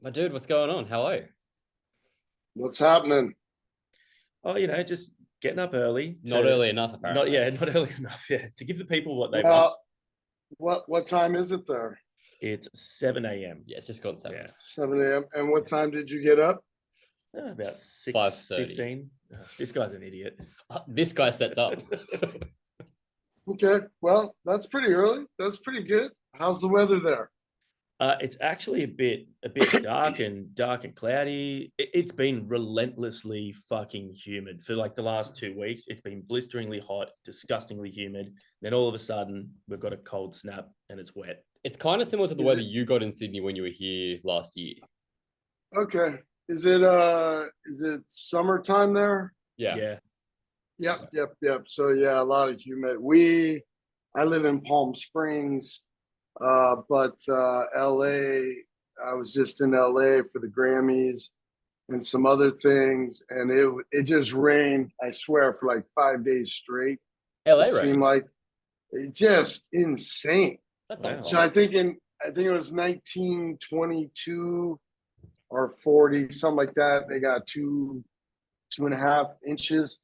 My dude, what's going on? How are you? What's happening? Oh, just getting up early Not to early enough, apparently. not early enough, to give the people what they want. Well, what time is it there? It's 7 a.m. Yeah, it's just gone seven. Yeah, 7 a.m. And what time did you get up? about 5:30. 6:15. This guy's an idiot. This guy sets up. Okay, well, that's pretty early. That's pretty good. How's the weather there? It's actually a bit dark and cloudy. It's been relentlessly fucking humid for like the last 2 weeks. It's been blisteringly hot, disgustingly humid. Then all of a sudden, we've got a cold snap and it's wet. It's kind of similar to the Is weather it you got in Sydney when you were here last year. okay? Is it summertime there? Yeah. Yeah. Yep. So yeah, a lot of humid. I live in Palm Springs, but LA, I was just in LA for the Grammys and some other things, and it just rained, I swear, for like 5 days straight. LA It seemed rain. like it just insane. That's Wow. So I uncommon. think it was 1922 or 40, something like that. They got 2.5 inches.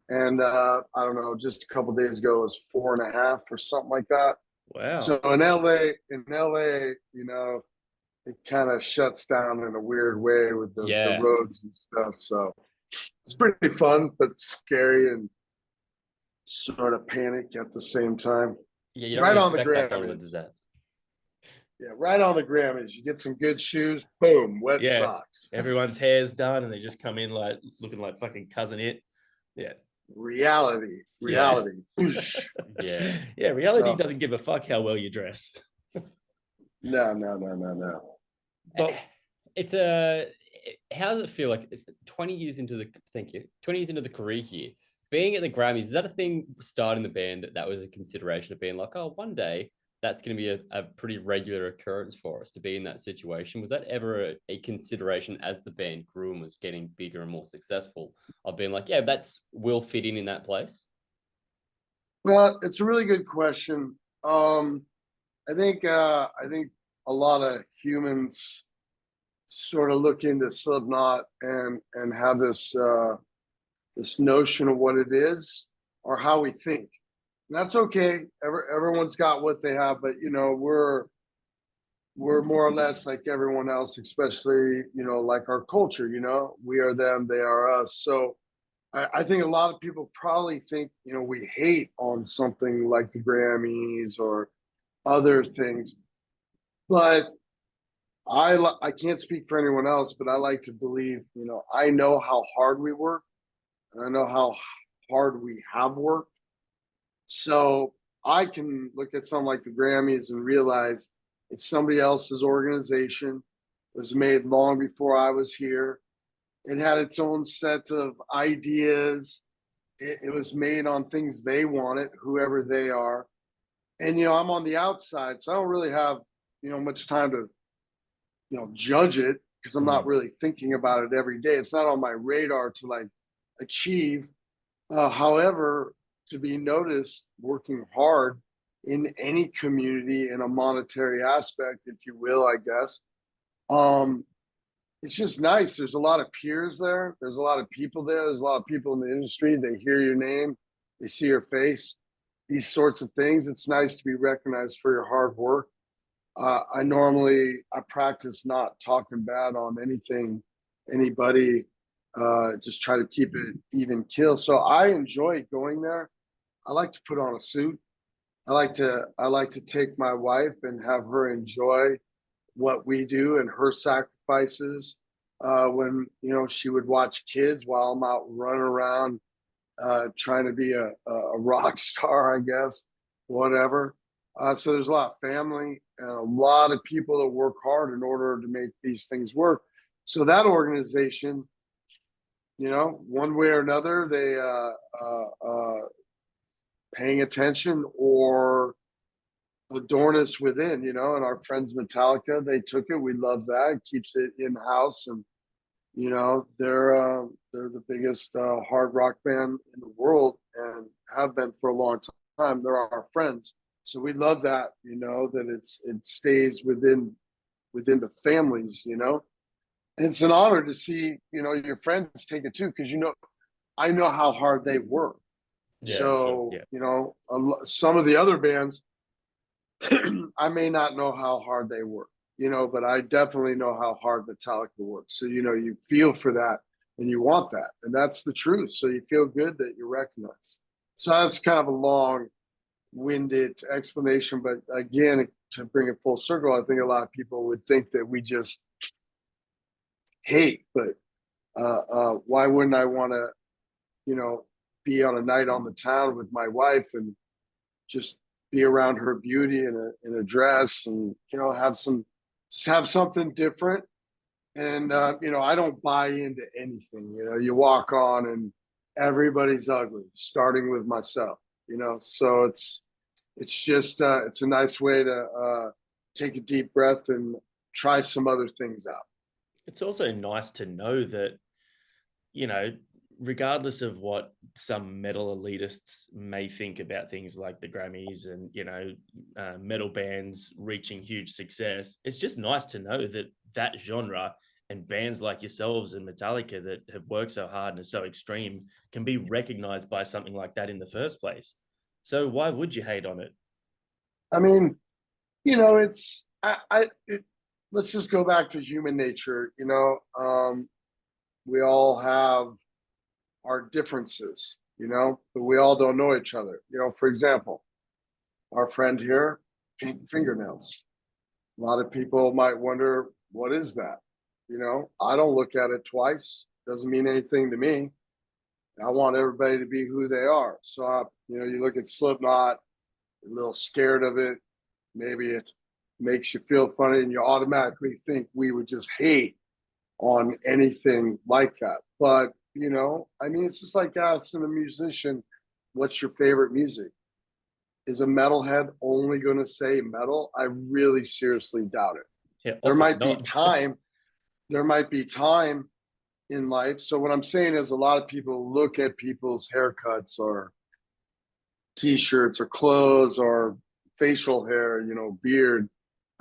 And I don't know, just a couple days ago it was 4.5 or something like that. Wow. So in LA, it kind of shuts down in a weird way with the Yeah. roads and stuff. So it's pretty fun, but scary and sort of panic at the same time. Yeah, you don't Right really on the expect that going to the Grammys. desert. Yeah, right on the Grammys. You get some good shoes, boom, wet Yeah. socks. Everyone's hair's done and they just come in like looking like fucking cousin it. Yeah. Reality. Yeah. Whoosh. Yeah. Yeah. Reality So doesn't give a fuck how well you dress. no. But It's a. How does it feel like 20 years into the, thank you, 20 years into the career here, being at the Grammys, is that a thing starting the band that was a consideration of being like, oh, one day that's going to be a pretty regular occurrence for us to be in that situation? Was that ever a consideration as the band grew and was getting bigger and more successful of being like, yeah, will fit in that place? Well, it's a really good question. I think a lot of humans sort of look into Slipknot and have this notion of what it is or how we think. And that's okay. Everyone's got what they have, but we're more or less like everyone else, especially like our culture. We are them, they are us. So I think a lot of people probably think we hate on something like the Grammys or other things, but I can't speak for anyone else, but I like to believe I know how hard we work and I know how hard we have worked. So I can look at something like the Grammys and realize it's somebody else's organization. It was made long before I was here. It had its own set of ideas. It was made on things they wanted, whoever they are. And I'm on the outside, so I don't really have much time to judge it because I'm not Mm. really thinking about it every day. It's not on my radar to like achieve. However, to be noticed working hard in any community in a monetary aspect, if you will, I guess. Um, it's just nice. There's a lot of peers there. There's a lot of people there. There's a lot of people in the industry. They hear your name, they see your face, these sorts of things. It's nice to be recognized for your hard work. I practice not talking bad on anything, anybody. Just try to keep it even kill. So I enjoy going there. I like to put on a suit. I like to take my wife and have her enjoy what we do and her sacrifices. When she would watch kids while I'm out running around trying to be a rock star, I guess, whatever. So there's a lot of family and a lot of people that work hard in order to make these things work. So that organization, one way or another, they paying attention or adorn us within, and our friends Metallica, they took it. We love that. It keeps it in house, and they're the biggest hard rock band in the world and have been for a long time. They're our friends, so we love that. That it stays within the families. It's an honor to see, your friends take it too, because I know how hard they work. Yeah, I'm sure. So, Yeah. some of the other bands, I may not know how hard they work, but I definitely know how hard Metallica works. So, you feel for that and you want that. And that's the truth. So you feel good that you're recognized. So that's kind of a long winded explanation. But again, to bring it full circle, I think a lot of people would think that we just hate, but why wouldn't I want to, be on a night on the town with my wife and just be around her beauty in a dress and have something different. And I don't buy into anything. You walk on and everybody's ugly, starting with myself. So it's just it's a nice way to take a deep breath and try some other things out. It's also nice to know that, regardless of what some metal elitists may think about things like the Grammys and, metal bands reaching huge success, it's just nice to know that that genre and bands like yourselves and Metallica that have worked so hard and are so extreme can be recognized by something like that in the first place. So why would you hate on it? I mean, it's let's just go back to human nature. We all have our differences, but we all don't know each other. For example, our friend here, pink fingernails. A lot of people might wonder, what is that? I don't look at it twice. Doesn't mean anything to me. I want everybody to be who they are. So, you look at Slipknot, a little scared of it. Maybe it makes you feel funny and you automatically think we would just hate on anything like that. But, it's just like asking a musician, what's your favorite music? Is a metalhead only going to say metal? I really seriously doubt it. Yeah, There might be not. time. There might be time in life. So what I'm saying is a lot of people look at people's haircuts or t-shirts or clothes or facial hair, beard.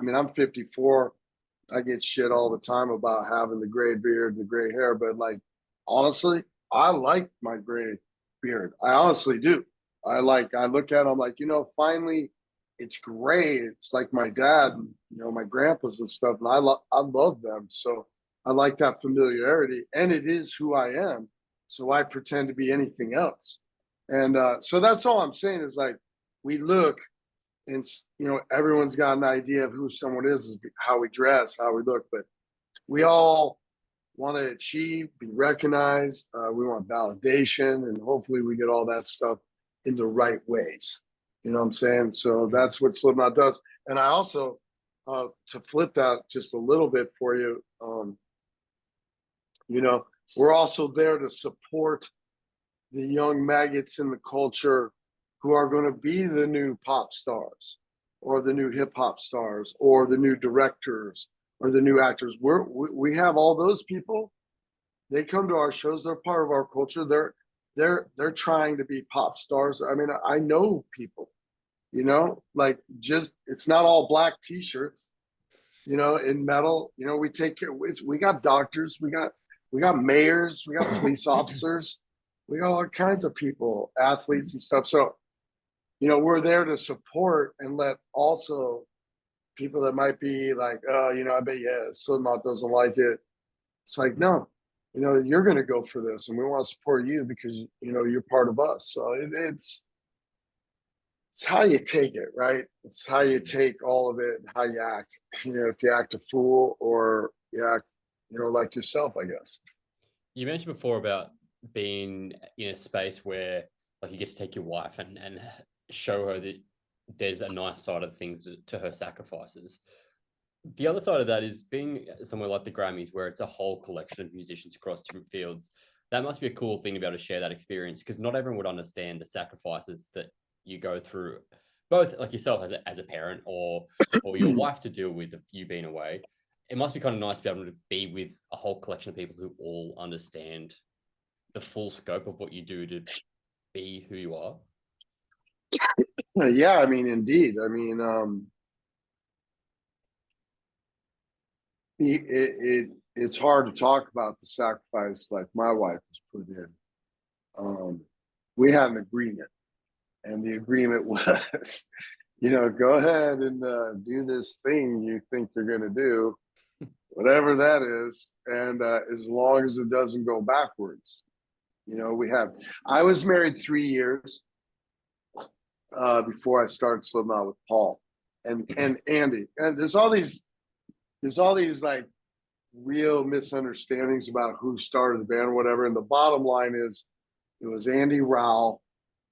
I mean, I'm 54. I get shit all the time about having the gray beard and the gray hair, but honestly, I like my gray beard. I honestly do. I look at it, I'm like, finally it's gray. It's like my dad, and, my grandpas and stuff, and I love them. So I like that familiarity, and it is who I am. So I pretend to be anything else. And so that's all I'm saying is we look and, everyone's got an idea of who someone is how we dress, how we look, but we all want to achieve, be recognized. We want validation, and hopefully we get all that stuff in the right ways. You know what I'm saying? So that's what Slipknot does. And I also, to flip that just a little bit for you, we're also there to support the young maggots in the culture who are going to be the new pop stars or the new hip hop stars or the new directors or the new actors. We have all those people. They come to our shows. They're part of our culture. They're trying to be pop stars. I mean, I know people, it's not all black t-shirts, in metal, we take care. We got doctors, we got mayors, we got police officers, we got all kinds of people, athletes and stuff. So, we're there to support and let also people that might be like, oh, I bet, yeah, Slipknot doesn't like it. It's like, no, you're going to go for this and we want to support you because, you're part of us. So it's how you take it, right? It's how you take all of it and how you act. If you act a fool or you act, like yourself, I guess. You mentioned before about being in a space where you get to take your wife and show her that there's a nice side of things to her sacrifices. The other side of that is being somewhere like the Grammys, where it's a whole collection of musicians across different fields. That must be a cool thing to be able to share that experience, because not everyone would understand the sacrifices that you go through, both like yourself as a parent or your wife to deal with you being away. It must be kind of nice to be able to be with a whole collection of people who all understand the full scope of what you do to be who you are. Yeah, I mean, indeed. I mean, it's hard to talk about the sacrifice like my wife was put in. We had an agreement, and the agreement was, go ahead and do this thing you think you're going to do, whatever that is, and as long as it doesn't go backwards. I was married 3 years before I started Slipknot with Paul and Andy, and there's all these like real misunderstandings about who started the band or whatever. And the bottom line is, it was Andy Rowell,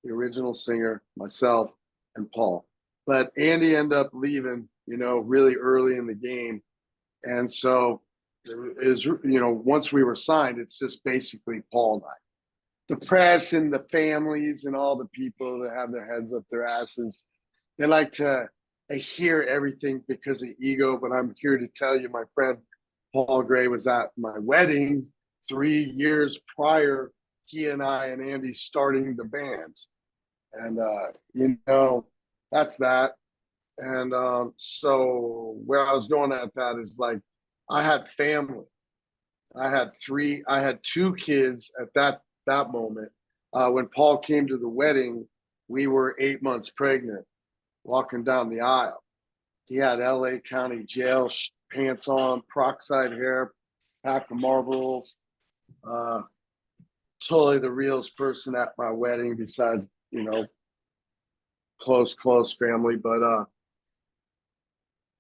the original singer, myself, and Paul. But Andy ended up leaving, really early in the game. And so once we were signed, it's just basically Paul and I. The press and the families and all the people that have their heads up their asses, they like to hear everything because of ego. But I'm here to tell you, my friend Paul Gray was at my wedding 3 years prior, he and I and Andy starting the band. And, that's that. And so where I was going at that is like, I had family. I had 2 kids at that moment. When Paul came to the wedding, we were 8 months pregnant, walking down the aisle. He had LA County Jail pants on, peroxide hair, pack of Marlboros. Totally the realest person at my wedding, besides, close family. But,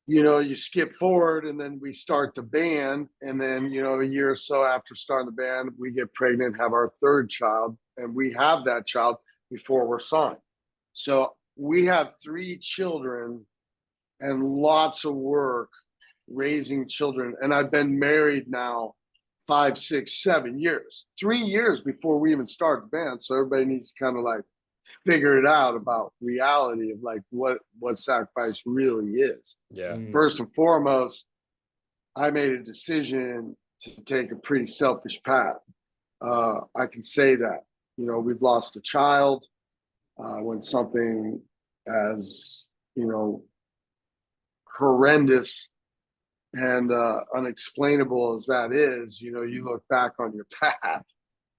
you skip forward, and then we start the band. And then, a year or so after starting the band, we get pregnant, have our 3rd child, and we have that child before we're signed. So we have 3 children and lots of work raising children. And I've been married now 5, 6, 7 years, 3 years before we even start the band. So everybody needs to kind of like figure it out about reality of like what sacrifice really is. Yeah. First and foremost, I made a decision to take a pretty selfish path. I can say that, we've lost a child. When something as, horrendous and unexplainable as that is, you look back on your path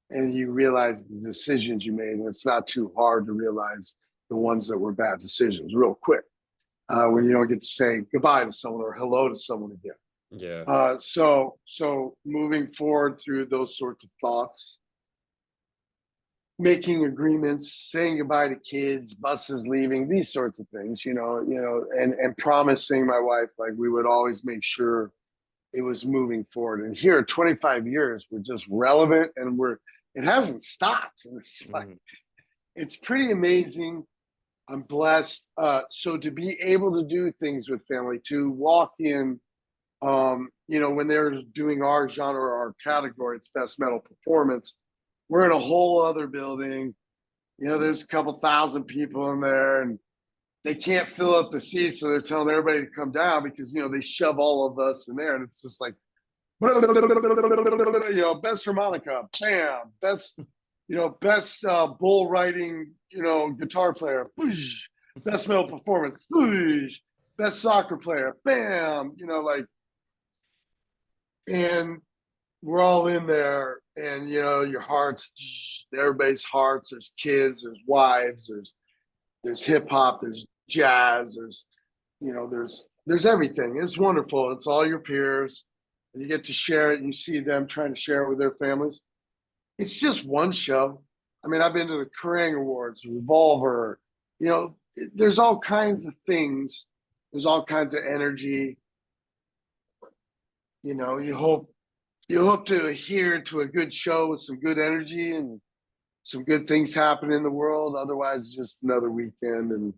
and you realize the decisions you made. And it's not too hard to realize the ones that were bad decisions real quick when you don't get to say goodbye to someone or hello to someone again. Yeah. So moving forward through those sorts of thoughts, making agreements, saying goodbye to kids, buses leaving, these sorts of things, and promising my wife, like, we would always make sure it was moving forward. And here, 25 years, we're just relevant, and it hasn't stopped. And it's like, it's pretty amazing. I'm blessed. So to be able to do things with family, to walk in, when they're doing our genre, our category, it's best metal performance. We're in a whole other building. There's a couple thousand people in there, and they can't fill up the seats. So they're telling everybody to come down because, they shove all of us in there. And it's just like, best harmonica, bam, best bull riding, guitar player, whoosh, best metal performance, whoosh, best soccer player, bam, and we're all in there, and your hearts, everybody's hearts, there's kids, there's wives, there's hip hop, there's jazz, there's everything. It's wonderful. It's all your peers, and you get to share it, and you see them trying to share it with their families. It's just one show. I mean, I've been to the Kerrang Awards, Revolver, there's all kinds of things. There's all kinds of energy. You hope to adhere to a good show with some good energy and some good things happen in the world. Otherwise, it's just another weekend. And,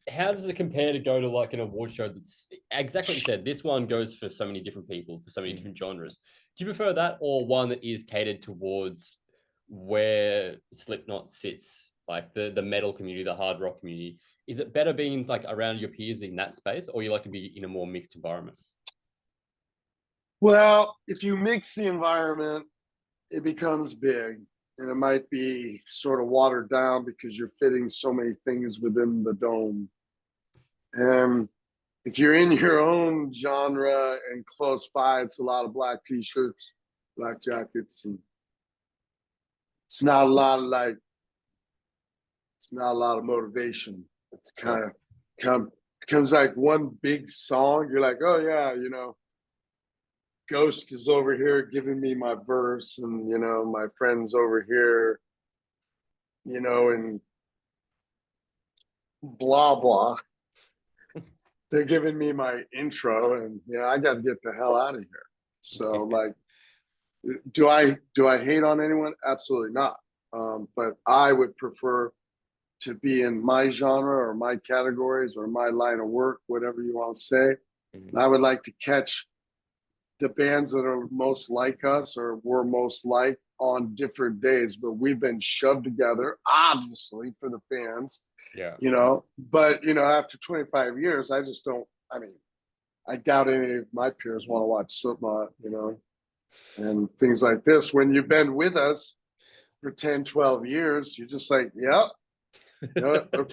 How does it compare to go to like an award show that's exactly what you said? This one goes for so many different people, for so many different genres. Do you prefer that, or one that is catered towards where Slipknot sits, like the metal community, the hard rock community? Is it better being like around your peers in that space, or you like to be in a more mixed environment? Well, if you mix the environment, it becomes big, and it might be sort of watered down because you're fitting so many things within the dome. And if you're in your own genre and close by, it's a lot of black t-shirts, black jackets, and it's not a lot of like, it's not a lot of motivation. It's kind of becomes like one big song. You're like, oh yeah, you know, Ghost is over here giving me my verse, and you know, my friends over here, you know, and blah blah. They're giving me my intro, and you know, I got to get the hell out of here. So like, do I hate on anyone? Absolutely not. But I would prefer to be in my genre or my categories or my line of work, whatever you want to say. And I would like to catch the bands that are most like us or were most like on different days, but we've been shoved together, obviously, for the fans. Yeah. You know, but you know, after 25 years, I just don't. I mean, I doubt any of my peers want to watch Slipknot, you know, and things like this. When you've been with us for 10, 12 years, you're just like, yep, you know, they're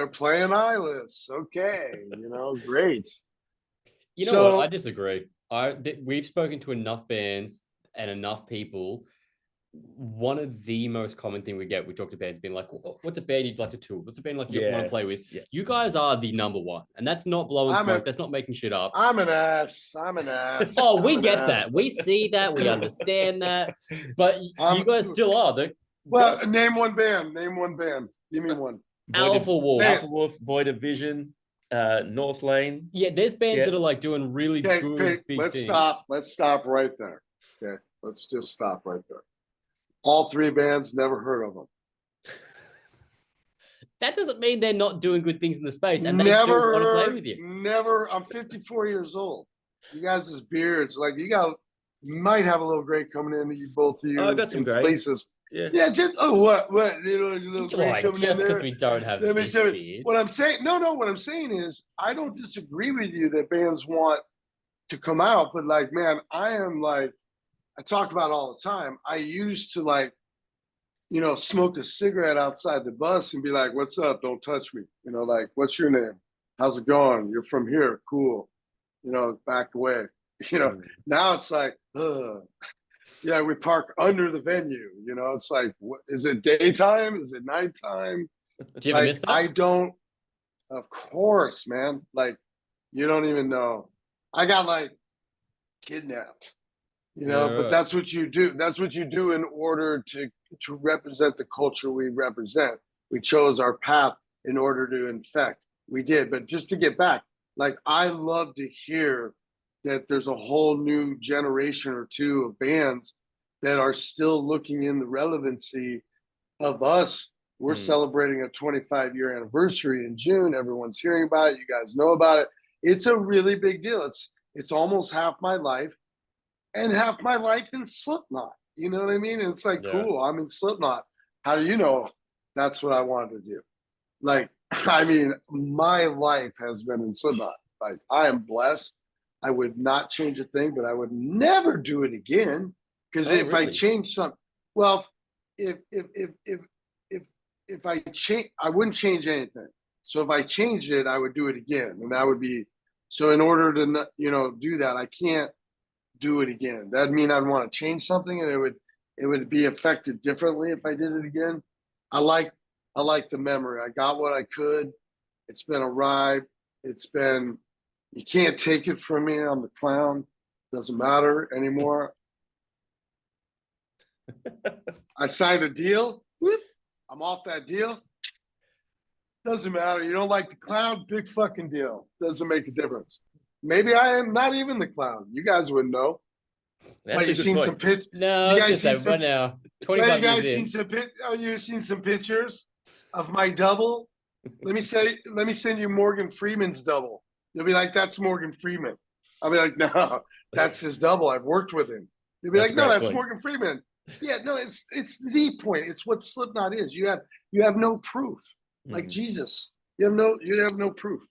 playing Eyeless. Okay, you know, great. You know So- what? I disagree. We've spoken to enough bands and enough people. One of the most common thing we talk to bands being like, what's a band you'd like to tour? What's a band like you want to play with? Yeah. You guys are the number one. And that's not blowing smoke. That's not making shit up. I'm an ass. Oh, we get that. We see that. We understand that. But you guys still are. Well, name one band. Give me one. Alpha Wolf. Alpha Wolf, Void of Vision, North Lane. Yeah, there's bands that are like doing really good big let's things. stop. Let's stop right there. Okay, let's just stop right there. All three bands, never heard of them. That doesn't mean they're not doing good things in the space and they still want to play with you. Never. I'm 54 years old. You guys' beards, like you might have a little gray coming in. You both of you. I got some gray. Places. Yeah. Just what? You know, a little gray coming Just in because there. we don't have Let me this show you. beard. What I'm saying, what I'm saying is, I don't disagree with you that bands want to come out, but like, man, I talk about it all the time. I used to like, you know, smoke a cigarette outside the bus and be like, "What's up? Don't touch me." You know, like, "What's your name? How's it going? You're from here, cool." You know, back away. You know, now it's like, ugh. Yeah, we park under the venue. You know, it's like, what, is it daytime? Is it nighttime? Do you ever miss that? I don't. Of course, man. Like, you don't even know. I got like kidnapped. You know, Yeah, but right. that's what you do. That's what you do in order to represent the culture we represent. We chose our path in order to infect. We did, but just to get back, like I love to hear that there's a whole new generation or two of bands that are still looking in the relevancy of us. We're celebrating a 25-year anniversary in June. Everyone's hearing about it. You guys know about it. It's a really big deal. It's almost half my life and half my life in Slipknot. You know what I mean? And it's like, cool, I'm in Slipknot. How do you know that's what I wanted to do? Like, I mean, my life has been in Slipknot. Like, I am blessed. I would not change a thing, but I would never do it again. Because if I change something, well, if I change, I wouldn't change anything. So if I changed it, I would do it again, and that would be so. In order to do that, I can't do it again. That'd mean I'd want to change something, and it would be affected differently if I did it again. I like the memory. I got what I could. It's been a ride. You can't take it from me. I'm the clown. Doesn't matter anymore. I signed a deal. Whoop, I'm off that deal. Doesn't matter. You don't like the clown? Big fucking deal. Doesn't make a difference. Maybe I am not even the clown. You guys wouldn't know. That's you seen some pictures? No, you I was guys gonna seen say, right now, 25 years in. you seen some pictures of my double? Let me send you Morgan Freeman's double. You'll be like, that's Morgan Freeman. I'll be like, no, that's his double. I've worked with him. You'll be like, no, that's Morgan Freeman. Yeah, no, it's the point. It's what Slipknot is. You have no proof. Like Jesus, you have no proof.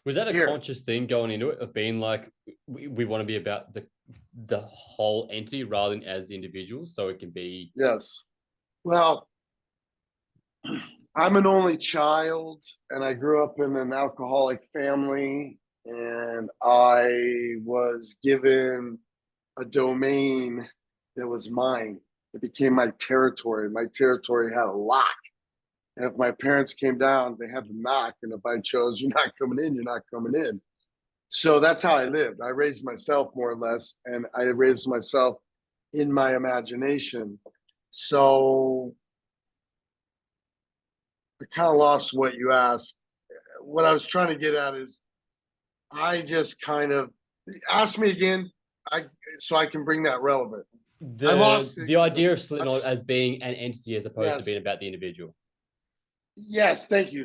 Was that a conscious thing going into it of being like, we want to be about the whole entity rather than as individuals, so it can be? Yes. Well, I'm an only child, and I grew up in an alcoholic family, and I was given a domain that was mine. It became my territory. My territory had a lock. And if my parents came down, they had to knock. And if I chose, you're not coming in, you're not coming in. So that's how I lived. I raised myself more or less, and I raised myself in my imagination. So I kind of lost what you asked. What I was trying to get at is I just kind of ask me again, so I can bring that relevant. I lost The idea of Slipknot I'm- as being an entity as opposed to Yes. being about the individual. Yes, thank you.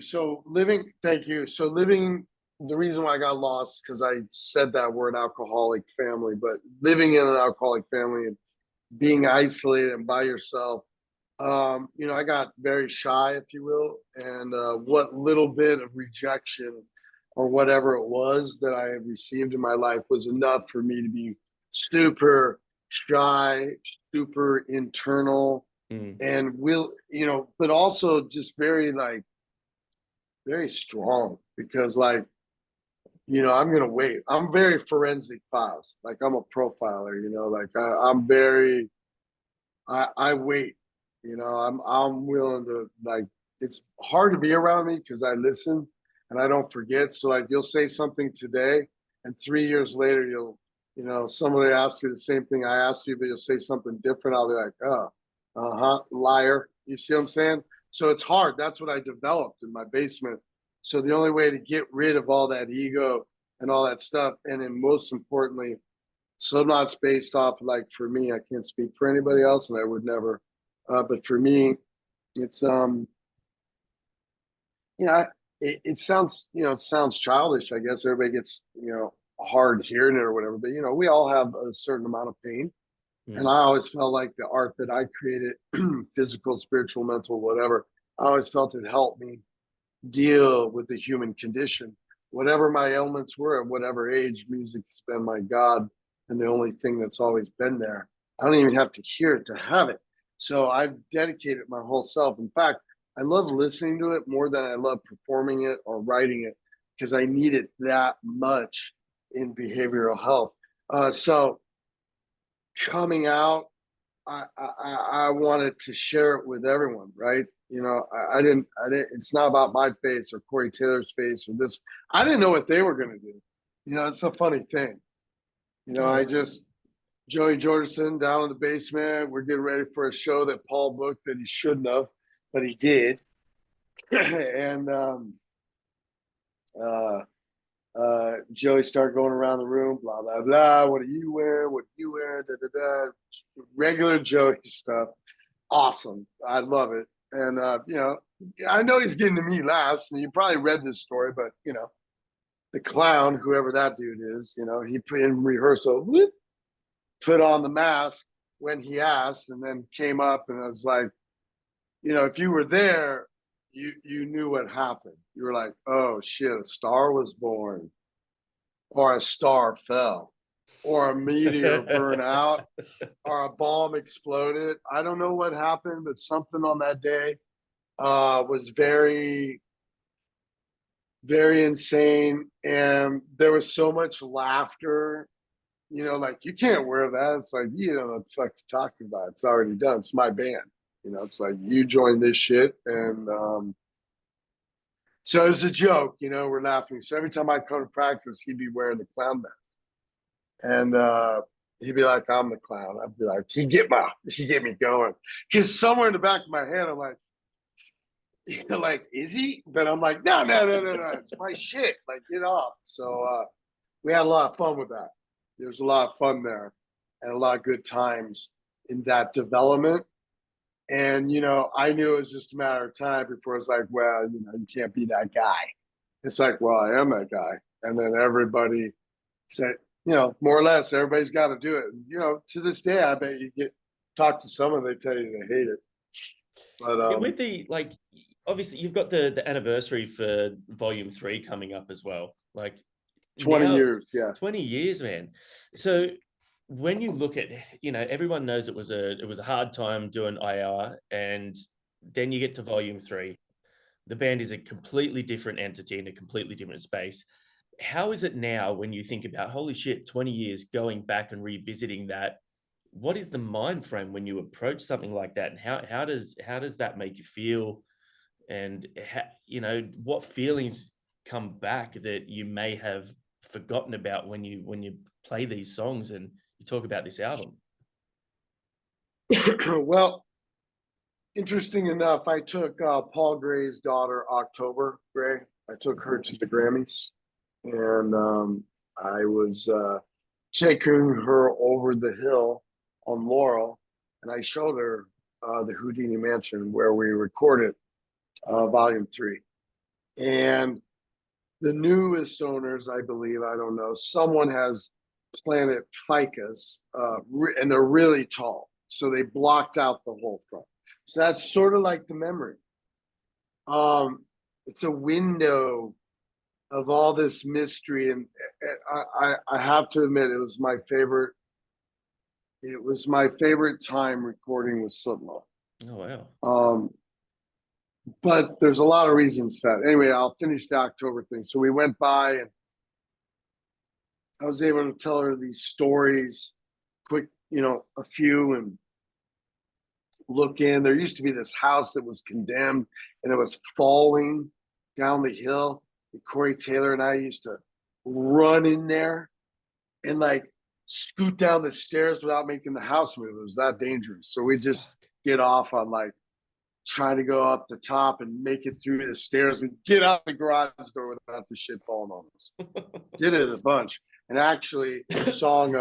Thank you. So the reason why I got lost, because I said that word alcoholic family, but living in an alcoholic family and being isolated and by yourself, I got very shy, if you will. And what little bit of rejection or whatever it was that I had received in my life was enough for me to be super shy, super internal, and but also just very very strong, because I'm gonna wait. I'm very forensic files. Like, I'm a profiler, I'm very I wait. I'm willing to, it's hard to be around me because I listen and I don't forget. So you'll say something today, and 3 years later somebody asks you the same thing I asked you, but you'll say something different. I'll be like, oh, liar. You see what I'm saying? So it's hard. That's what I developed in my basement. So the only way to get rid of all that ego and all that stuff, and then most importantly, Slipknot's based off, for me, I can't speak for anybody else, and I would never. But for me, it's it sounds childish. I guess everybody gets hard hearing it or whatever, but we all have a certain amount of pain, and I always felt like the art that I created, physical, spiritual, mental, whatever, I always felt it helped me deal with the human condition, whatever my ailments were at whatever age. Music has been my God, and the only thing that's always been there. I don't even have to hear it to have it. So I've dedicated my whole self. In fact, I love listening to it more than I love performing it or writing it, because I need it that much in behavioral health. So coming out, I wanted to share it with everyone, right? I didn't, it's not about my face or Corey Taylor's face or this. I didn't know what they were going to do. It's a funny thing. Joey Jordison down in the basement, we're getting ready for a show that Paul booked that he shouldn't have, but he did. And Joey started going around the room, blah, blah, blah. What are you wearing? What are you wearing? Da, da, da. Regular Joey stuff. Awesome. I love it. And, I know he's getting to me last, and you probably read this story, but, the clown, whoever that dude is, he put in rehearsal, put on the mask when he asked, and then came up, and I was like, if you were there, you knew what happened. You were like, oh shit, a star was born, or a star fell, or a meteor burned out, or a bomb exploded. I don't know what happened, but something on that day was very, very insane. And there was so much laughter, you can't wear that. It's like, you don't know what the fuck you're talking about. It's already done. It's my band. It's like, you joined this shit. And so it was a joke, we're laughing. So every time I come to practice, he'd be wearing the clown mask. And he'd be like, I'm the clown. I'd be like, he'd get me going. Because somewhere in the back of my head, I'm like, is he? But I'm like, no. It's my shit. Like, get off. So we had a lot of fun with that. There was a lot of fun there and a lot of good times in that development. And, I knew it was just a matter of time before it's like, well, you can't be that guy. It's like, well, I am that guy. And then everybody said, more or less, everybody's got to do it. To this day, I bet you talk to someone, they tell you they hate it. But with the, obviously you've got the anniversary for Volume 3 coming up as well. 20 years, yeah. 20 years, man. So when you look at, everyone knows it was a hard time doing IR, and then you get to Volume 3. The band is a completely different entity in a completely different space. How is it now when you think about, holy shit, 20 years going back and revisiting that? What is the mind frame when you approach something like that, and how does that make you feel? And what feelings come back that you may have forgotten about when you play these songs and you talk about this album? Well, interesting enough, I took Paul Gray's daughter, October Gray. I took her to the Grammys, and I was taking her over the hill on Laurel, and I showed her the Houdini Mansion where we recorded Volume 3. And the newest owners, I believe, I don't know, someone has planted ficus, and they're really tall. So they blocked out the whole front. So that's sort of like the memory. It's a window of all this mystery, and I have to admit, it was my favorite. It was my favorite time recording with Slipknot. Oh wow. But there's a lot of reasons to that. Anyway, I'll finish the October thing. So we went by, and I was able to tell her these stories, quick, a few, and look in. There used to be this house that was condemned, and it was falling down the hill. And Corey Taylor and I used to run in there and like scoot down the stairs without making the house move. It was that dangerous. So we just get off on like trying to go up the top and make it through the stairs and get out the garage door without the shit falling on us. Did it a bunch. And actually, the song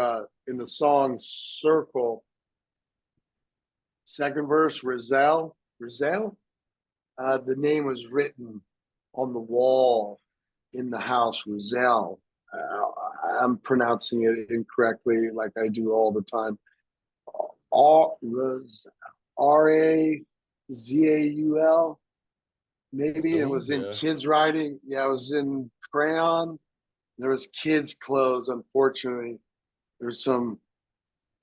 in the song Circle, second verse, Rizal, the name was written on the wall in the house, Rizal. I'm pronouncing it incorrectly, like I do all the time. Razaul. Maybe it was in kids writing. Yeah, it was in crayon. There was kids' clothes. Unfortunately, there's some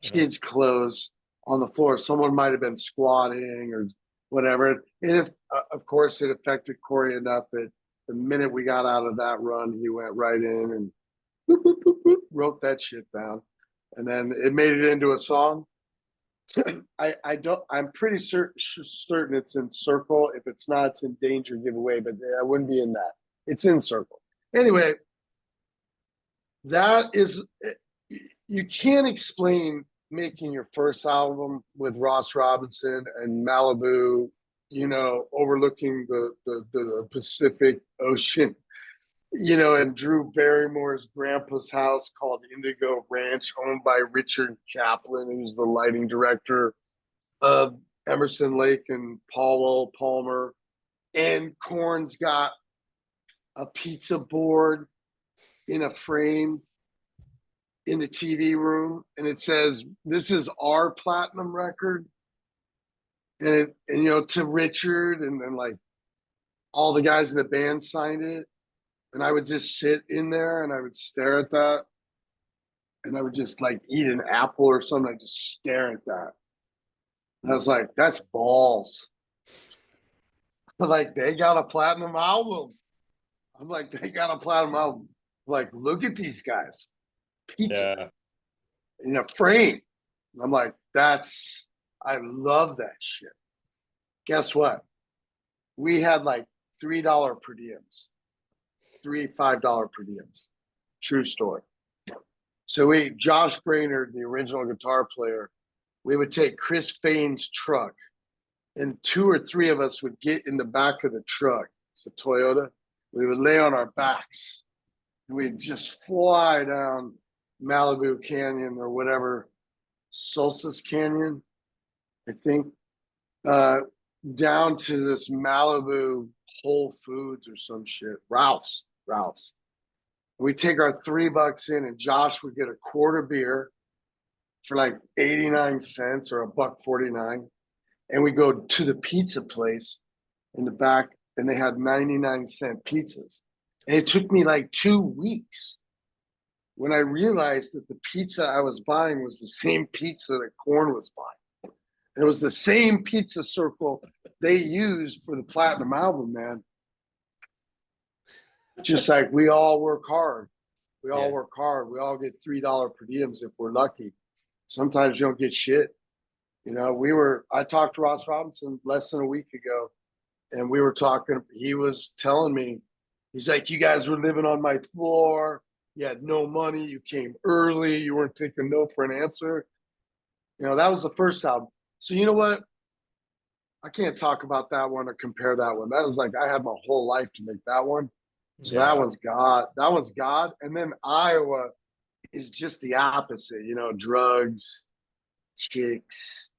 kids' clothes on the floor. Someone might have been squatting or whatever. And if, of course, it affected Corey enough that the minute we got out of that run, he went right in and boop, boop, boop, boop, wrote that shit down. And then it made it into a song. I'm pretty certain it's in Circle. If it's not, it's in Danger Giveaway, but I wouldn't be in that. It's in Circle. Anyway, that is, you can't explain making your first album with Ross Robinson and Malibu, overlooking the Pacific Ocean, and Drew Barrymore's grandpa's house called Indigo Ranch, owned by Richard Kaplan, who's the lighting director of Emerson Lake and Paul Palmer. And Korn's got a pizza board in a frame in the TV room, and it says, "This is our platinum record." And to Richard, and then like all the guys in the band signed it. And I would just sit in there and I would stare at that. And I would just like eat an apple or something. I just stare at that. And I was like, that's balls. But like, they got a platinum album. I'm like, they got a platinum album. Like, look at these guys. Pizza in a frame. I'm like, I love that shit. Guess what? We had like $3 per diems. $5 per diems. True story. So Josh Brainerd, the original guitar player, we would take Chris Fain's truck, and 2 or 3 of us would get in the back of the truck. It's a Toyota. We would lay on our backs, and we'd just fly down Malibu Canyon or whatever, Solstice Canyon, I think, down to this Malibu Whole Foods or some shit, Ralph's. We take our $3 in, and Josh would get a quart of beer for like 89 cents or $1.49. And we go to the pizza place in the back, and they had 99-cent pizzas. And it took me like 2 weeks when I realized that the pizza I was buying was the same pizza that Korn was buying. It was the same pizza circle they used for the Platinum album, man. Just like we all work hard. We all work hard. We all get $3 per diems if we're lucky. Sometimes you don't get shit. You know, I talked to Ross Robinson less than a week ago, and we were talking. He was telling me, he's like, you guys were living on my floor. You had no money. You came early. You weren't taking no for an answer. You know, that was the first album. So you know what? I can't talk about that one or compare that one. That was like, I had my whole life to make that one. So that one's God. That one's God. And then Iowa is just the opposite, you know, drugs, chicks,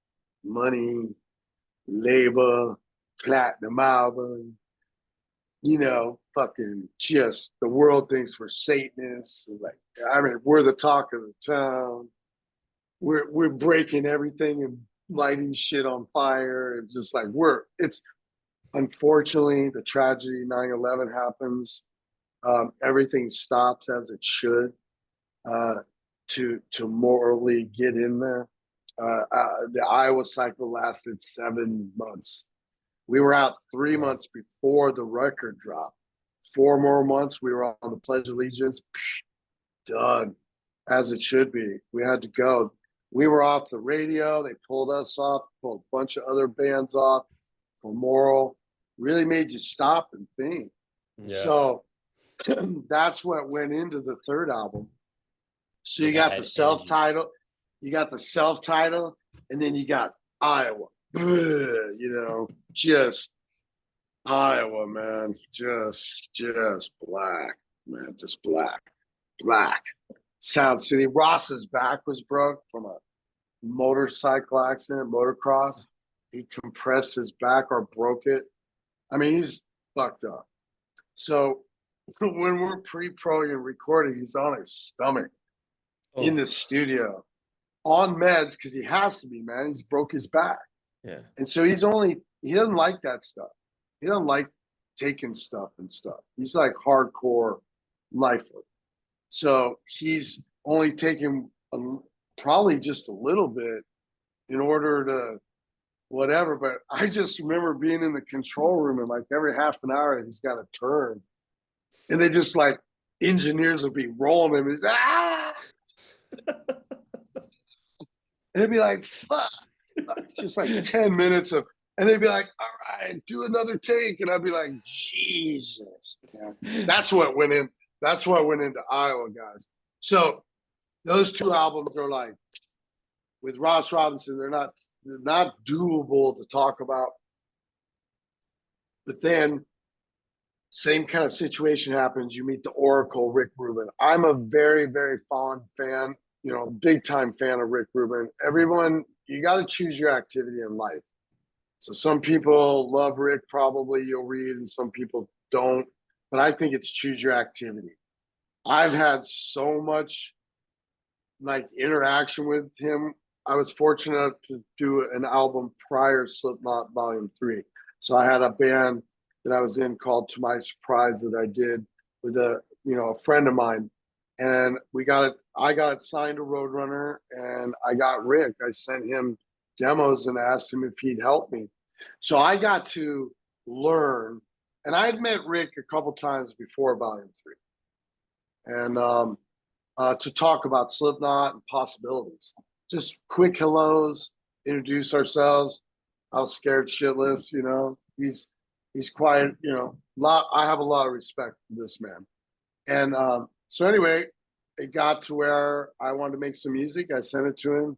money, labor, platinum album, you know, fucking just the world thinks we're Satanists. Like, I mean, we're the talk of the town. We're breaking everything and lighting shit on fire. It's just like it's unfortunately the tragedy 9/11 happens. Everything stops as it should to morally get in there. The Iowa cycle lasted 7 months. We were out 3 months before the record dropped. 4 more months, we were on the Pledge of Allegiance. Done, as it should be. We had to go. We were off the radio. They pulled us off, pulled a bunch of other bands off for moral. Really made you stop and think. Yeah. So that's what went into the third album. So you got the self-title, and then you got Iowa. You know, just Iowa, man. Just black, man. Just black. Sound City. Ross's back was broke from a motorcycle accident, motocross. He compressed his back or broke it. I mean, he's fucked up. So when we're pre-proing and recording, he's on his stomach in the studio on meds because he has to be, man. He's broke his back. Yeah. And so he doesn't like that stuff. He doesn't like taking stuff and stuff. He's like hardcore lifer. So he's only taking probably just a little bit in order to whatever. But I just remember being in the control room and like every half an hour he's got to turn. And they just like engineers would be rolling him. He's and it'd be like, fuck. It's just like 10 minutes of, and they'd be like, all right, do another take. And I'd be like, Jesus. Man. That's what went in. That's what went into Iowa, guys. So those two albums are like, with Ross Robinson, they're not doable to talk about. But then same kind of situation happens. You meet the Oracle, Rick Rubin. I'm a very, very fond fan, you know, big time fan of Rick Rubin. Everyone, you got to choose your activity in life. So some people love Rick, probably you'll read, and some people don't. But I think it's choose your activity. I've had so much like interaction with him. I was fortunate to do an album prior Slipknot Volume 3. So I had a band that I was in called To My Surprise that I did with a friend of mine. And I got it signed to Roadrunner, and I got Rick. I sent him demos and asked him if he'd help me. So I got to learn, and I had met Rick a couple times before Volume 3. And to talk about Slipknot and possibilities. Just quick hellos, introduce ourselves. I was scared shitless, you know. He's quiet, you know. I have a lot of respect for this man. And so anyway, it got to where I wanted to make some music. I sent it to him,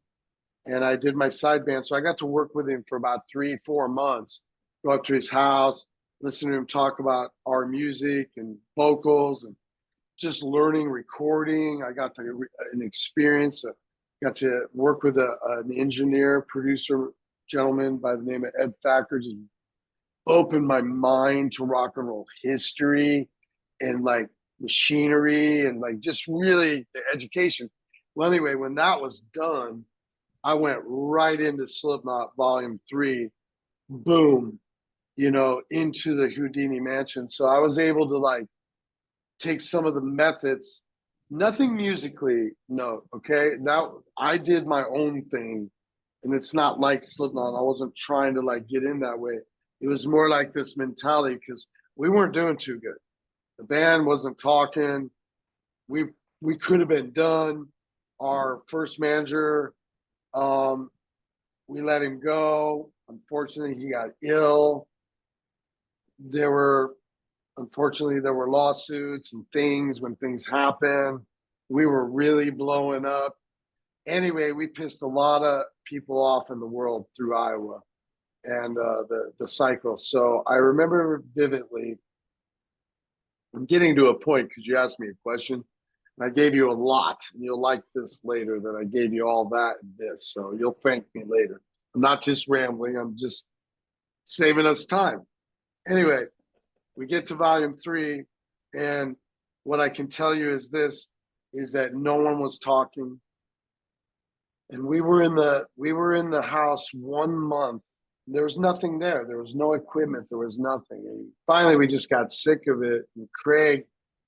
and I did my side band. So I got to work with him for about 3-4 months. Go up to his house, listen to him talk about our music and vocals, and just learning recording. I got an experience. Got to work with an engineer, producer gentleman by the name of Ed Thacker. Just opened my mind to rock and roll history and like machinery and like just really the education. Well, anyway, when that was done, I went right into Slipknot Volume 3, boom, you know, into the Houdini Mansion. So I was able to like take some of the methods, nothing musically, no, okay? Now I did my own thing, and it's not like Slipknot. I wasn't trying to like get in that way. It was more like this mentality because we weren't doing too good. The band wasn't talking. We could have been done. Our first manager, we let him go. Unfortunately, he got ill. Unfortunately, there were lawsuits and things when things happen. We were really blowing up. Anyway, we pissed a lot of people off in the world through Iowa and the cycle. So I remember vividly. I'm getting to a point because you asked me a question, and I gave you a lot, and you'll like this later that I gave you all that and this. So you'll thank me later. I'm not just rambling. I'm just saving us time. Anyway, we get to volume 3, and what I can tell you is this, is that no one was talking. And we were in the house 1 month. There was nothing there. There was no equipment. There was nothing. And finally, we just got sick of it. And Craig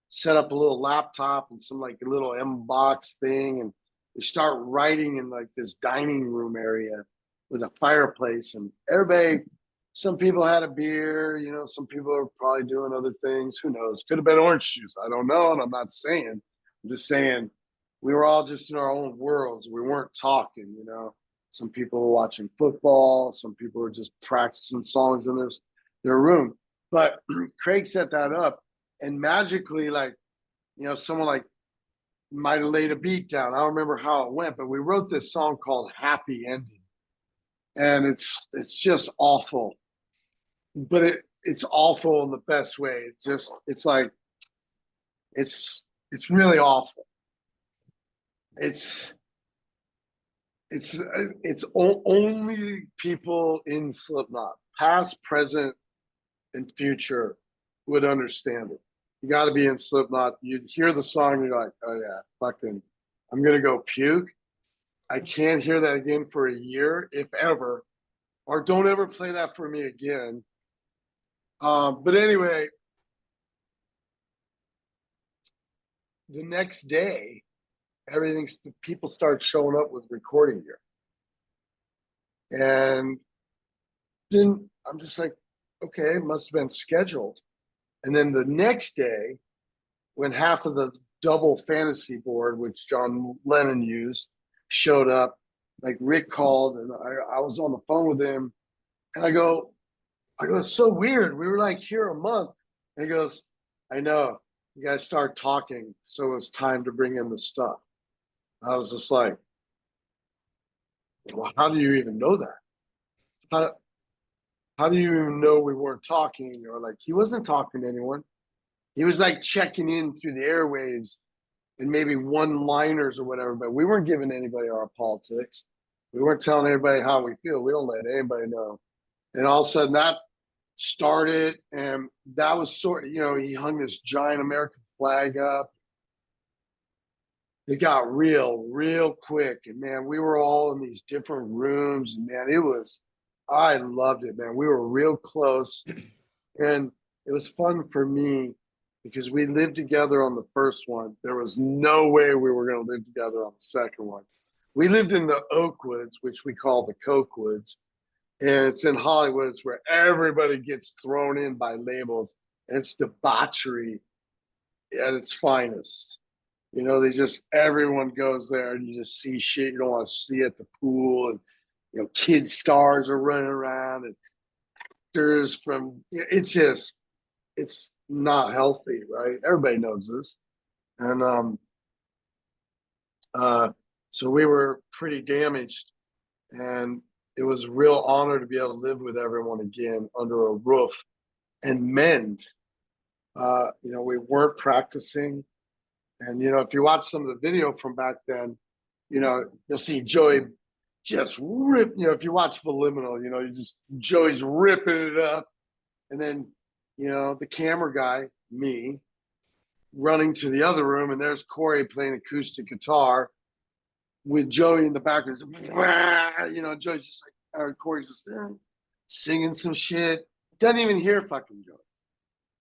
set up a little laptop and some like a little M-box thing. And we start writing in like this dining room area with a fireplace. And everybody, some people had a beer, you know, some people are probably doing other things. Who knows? Could have been orange juice. I don't know. And I'm not saying, I'm just saying we were all just in our own worlds. We weren't talking, you know. Some people were watching football. Some people were just practicing songs in their room. But Craig set that up, and magically, like, you know, someone like might have laid a beat down. I don't remember how it went, but we wrote this song called "Happy Ending," and it's just awful. But it's awful in the best way. It's like it's really awful. It's only people in Slipknot, past, present, and future, would understand it. You got to be in Slipknot. You'd hear the song, you're like, oh yeah, fucking, I'm gonna go puke. I can't hear that again for a year, if ever, or don't ever play that for me again. But anyway, the next day, people start showing up with recording gear, and then I'm just like, okay, it must have been scheduled. And then the next day, when half of the double fantasy board, which John Lennon used, showed up, like Rick called, and I was on the phone with him, and I go, it's so weird. We were like here a month, and he goes, I know, you guys start talking, so it's time to bring in the stuff. I was just like, well, how do you even know that? How do you even know we weren't talking? Or like, he wasn't talking to anyone. He was like checking in through the airwaves and maybe one-liners or whatever, but we weren't giving anybody our politics. We weren't telling everybody how we feel. We don't let anybody know. And all of a sudden that started, and that was sort of, you know, he hung this giant American flag up. It got real quick. And man, we were all in these different rooms. And man, I loved it, man. We were real close. And it was fun for me because we lived together on the first one. There was no way we were going to live together on the second one. We lived in the Oakwoods, which we call the Cokewoods. And it's in Hollywood. It's where everybody gets thrown in by labels. And it's debauchery at its finest. You know, everyone goes there and you just see shit you don't want to see at the pool. And, you know, kid stars are running around and actors it's not healthy, right? Everybody knows this. And so we were pretty damaged. And it was a real honor to be able to live with everyone again under a roof and mend. You know, we weren't practicing. And, you know, if you watch some of the video from back then, you know, you'll see Joey just rip, you know, if you watch Subliminal, you know, Joey's ripping it up. And then, you know, the camera guy, me, running to the other room, and there's Corey playing acoustic guitar with Joey in the background. You know, Joey's just like, Corey's just there singing some shit. Doesn't even hear fucking Joey.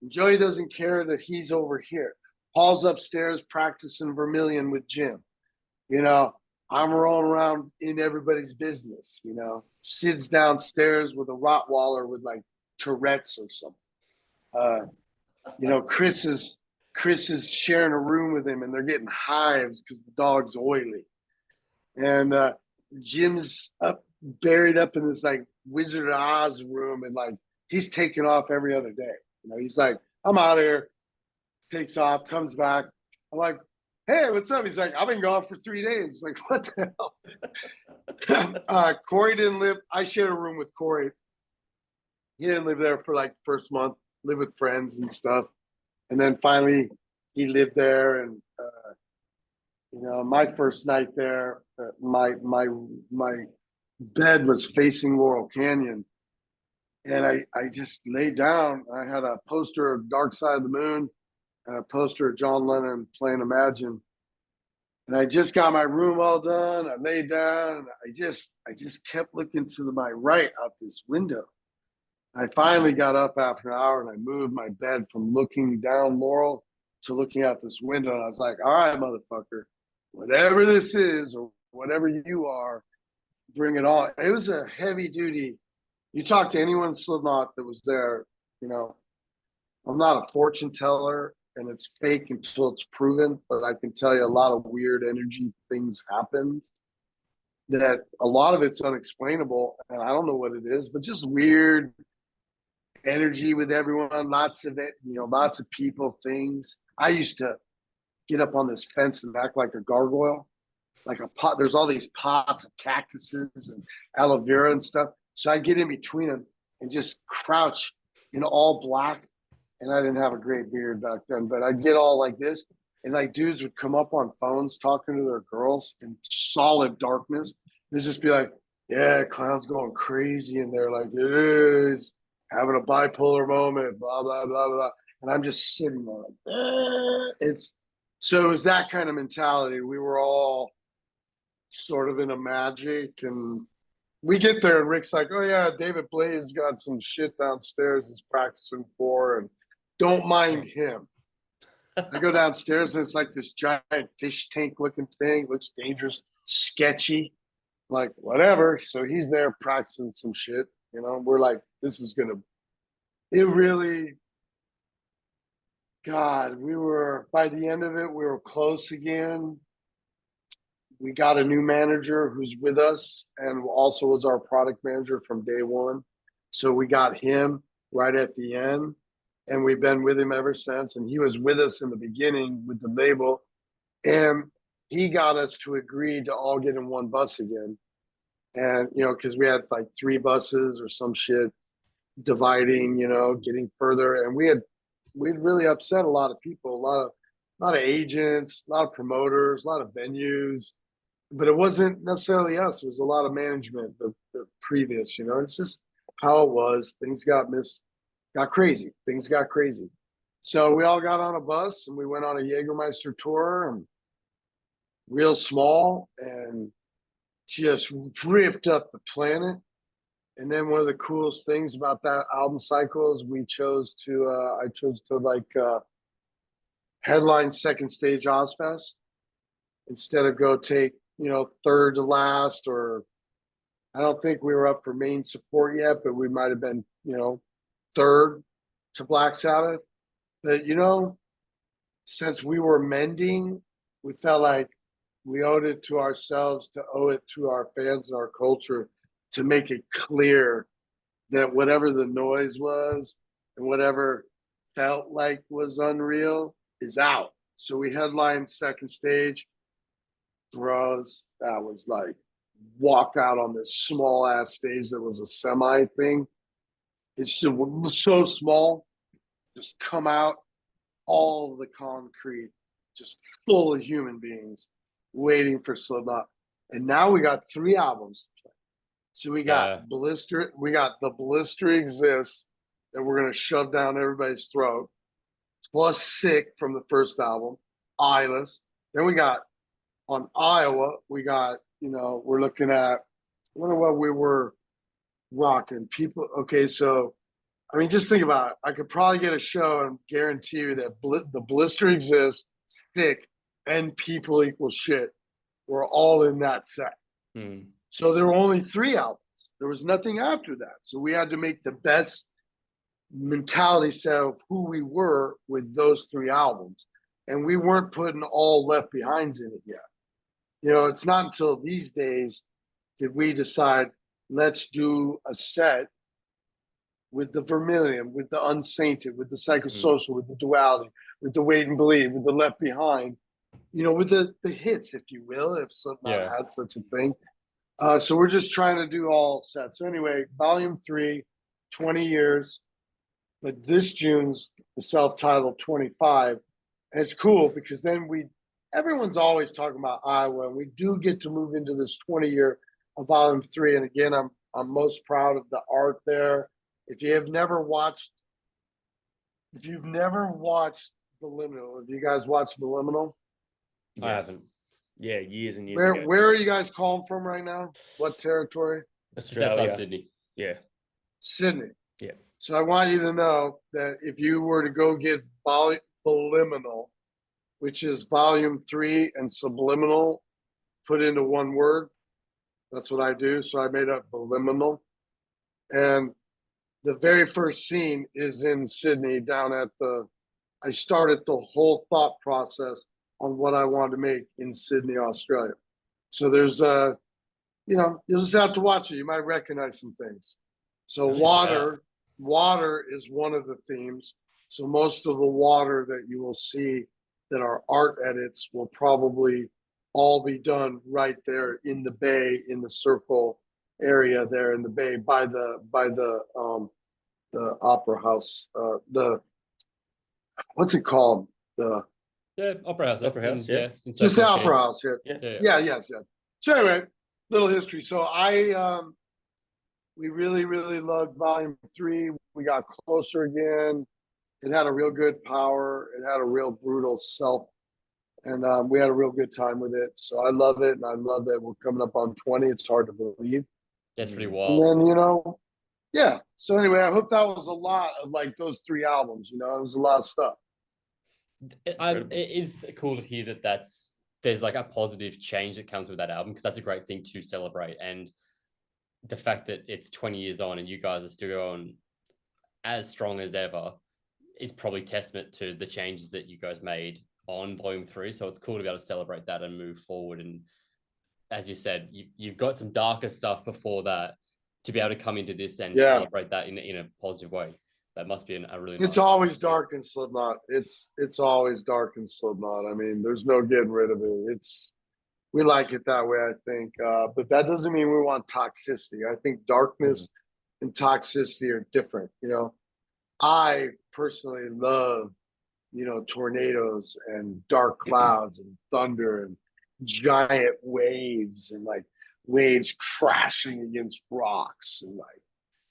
And Joey doesn't care that he's over here. Paul's upstairs practicing Vermilion with Jim. You know, I'm rolling around in everybody's business, you know. Sid's downstairs with a Rottweiler with like Tourette's or something. you know, Chris is sharing a room with him, and they're getting hives because the dog's oily, and Jim's buried up in this like Wizard of Oz room, and like he's taking off every other day. You know, he's like, I'm out of here, takes off, comes back. I'm like, hey, what's up? He's like, I've been gone for 3 days. Like, what the hell? Corey didn't live. I shared a room with Corey. He didn't live there for like the first month, live with friends and stuff. And then finally he lived there. And, you know, my first night there, my bed was facing Laurel Canyon. And I just laid down. I had a poster of Dark Side of the Moon and a poster of John Lennon playing Imagine. And I just got my room all done. I laid down. And I just kept looking to my right out this window. I finally got up after an hour and I moved my bed from looking down Laurel to looking out this window. And I was like, all right, motherfucker, whatever this is or whatever you are, bring it on. It was a heavy duty. You talk to anyone in Slipknot that was there, you know, I'm not a fortune teller and it's fake until it's proven, but I can tell you a lot of weird energy things happened that a lot of it's unexplainable. And I don't know what it is, but just weird energy with everyone, lots of it, you know, lots of people, things. I used to get up on this fence and act like a gargoyle, like a pot. There's all these pots of cactuses and aloe vera and stuff. So I get in between them and just crouch in all black. And I didn't have a great beard back then, but I'd get all like this. And like dudes would come up on phones talking to their girls in solid darkness. They'd just be like, yeah, Clown's going crazy. And they're like, it is having a bipolar moment, blah, blah, blah, blah. And I'm just sitting there like, so it was that kind of mentality. We were all sort of in a magic, and we get there and Rick's like, oh yeah, David Blaine's got some shit downstairs he's practicing for, and don't mind him. I go downstairs and it's like this giant fish tank looking thing, looks dangerous, sketchy. I'm like, whatever. So he's there practicing some shit, you know. We're like, this is gonna, it really, God, we were, by the end of it, we were close again. We got a new manager who's with us and also was our product manager from day one. So we got him right at the end, and we've been with him ever since. And he was with us in the beginning with the label, and he got us to agree to all get in one bus again. And, you know, because we had like 3 buses or some shit dividing, you know, getting further. And we'd really upset a lot of people, a lot of agents, a lot of promoters, a lot of venues. But it wasn't necessarily us. It was a lot of management, the previous, you know. It's just how it was. Things got crazy. Things got crazy. So we all got on a bus and we went on a Jägermeister tour, and real small, and just ripped up the planet. And then one of the coolest things about that album cycle is I chose to like headline second stage Ozfest instead of go take, you know, third to last, or I don't think we were up for main support yet, but we might have been, you know, third to Black Sabbath. But, you know, since we were mending, we felt like we owed it to ourselves to owe it to our fans and our culture to make it clear that whatever the noise was and whatever felt like was unreal is out. So we headlined second stage. Bros, that was like walk out on this small ass stage that was a semi thing. It's so small, just come out, all of the concrete, just full of human beings waiting for Slipknot. And now we got 3 albums to play. So we got Blister, we got The Blister Exists that we're gonna shove down everybody's throat, plus Sick from the first album, Eyeless. Then we got on Iowa, we got, you know, we're looking at, I wonder what we were rocking. People, okay, so, I mean, just think about it. I could probably get a show and guarantee you that The Blister Exists, Sick, and People Equal Shit were all in that set. So there were only 3 albums. There was nothing after that. So we had to make the best mentality set of who we were with those 3 albums. And we weren't putting all Left Behinds in it yet. You know, it's not until these days did we decide, let's do a set with the Vermilion, with the Unsainted, with the Psychosocial, with the Duality, with the Wait and Believe, with the Left Behind, you know, with the hits, if you will, if Slipknot had such a thing. So we're just trying to do all sets. So anyway, Volume 3, 20 years. But this June's the self-titled 25. And it's cool because then everyone's always talking about Iowa, and we do get to move into this 20-year of Volume 3. And again, I'm most proud of the art there. If you've never watched Subliminal, have you guys watched Subliminal? I haven't. Yeah, years and years ago. Where are you guys calling from right now? What territory? Australia. Sydney. Yeah. Sydney. Yeah. So I want you to know that if you were to go get Subliminal, which is Volume 3 and Subliminal put into one word, that's what I do. So I made up Subliminal. And the very first scene is in Sydney down at I started the whole thought process on what I wanted to make in Sydney, Australia. So there's you know, you'll just have to watch it. You might recognize some things. So water is one of the themes. So most of the water that you will see that are art edits will probably all be done right there in the bay, in the circle area there in the bay by the opera house, what's it called? Opera House. Opera House, yeah. Just the Opera House, Yeah. So anyway, little history. So we really, really loved Volume 3. We got closer again. It had a real good power. It had a real brutal self. And we had a real good time with it. So I love it. And I love that we're coming up on 20. It's hard to believe. That's pretty wild. And then, you know, yeah. So anyway, I hope that was a lot of like those 3 albums. You know, it was a lot of stuff. It is cool to hear that there's like a positive change that comes with that album, because that's a great thing to celebrate. And the fact that it's 20 years on and you guys are still going as strong as ever is probably testament to the changes that you guys made on Volume 3. So it's cool to be able to celebrate that and move forward. And as you said, you've got some darker stuff before that to be able to come into this and celebrate that in a positive way. That must be a really It's always dark in Slipknot. It's always dark in Slipknot. I mean, there's no getting rid of it. We like it that way, I think. But that doesn't mean we want toxicity. I think darkness and toxicity are different. You know, I personally love, you know, tornadoes and dark clouds and thunder and giant waves and like waves crashing against rocks and like,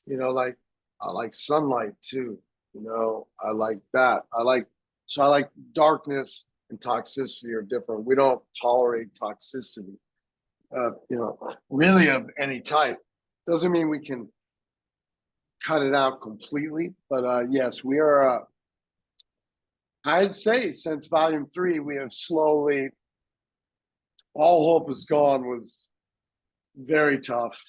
you know, like I like sunlight too. You know, I like that. I like darkness and toxicity are different. We don't tolerate toxicity, you know, really of any type. Doesn't mean we can cut it out completely, but yes, we are. I'd say since Volume 3, we have slowly. All Hope Is Gone was very tough.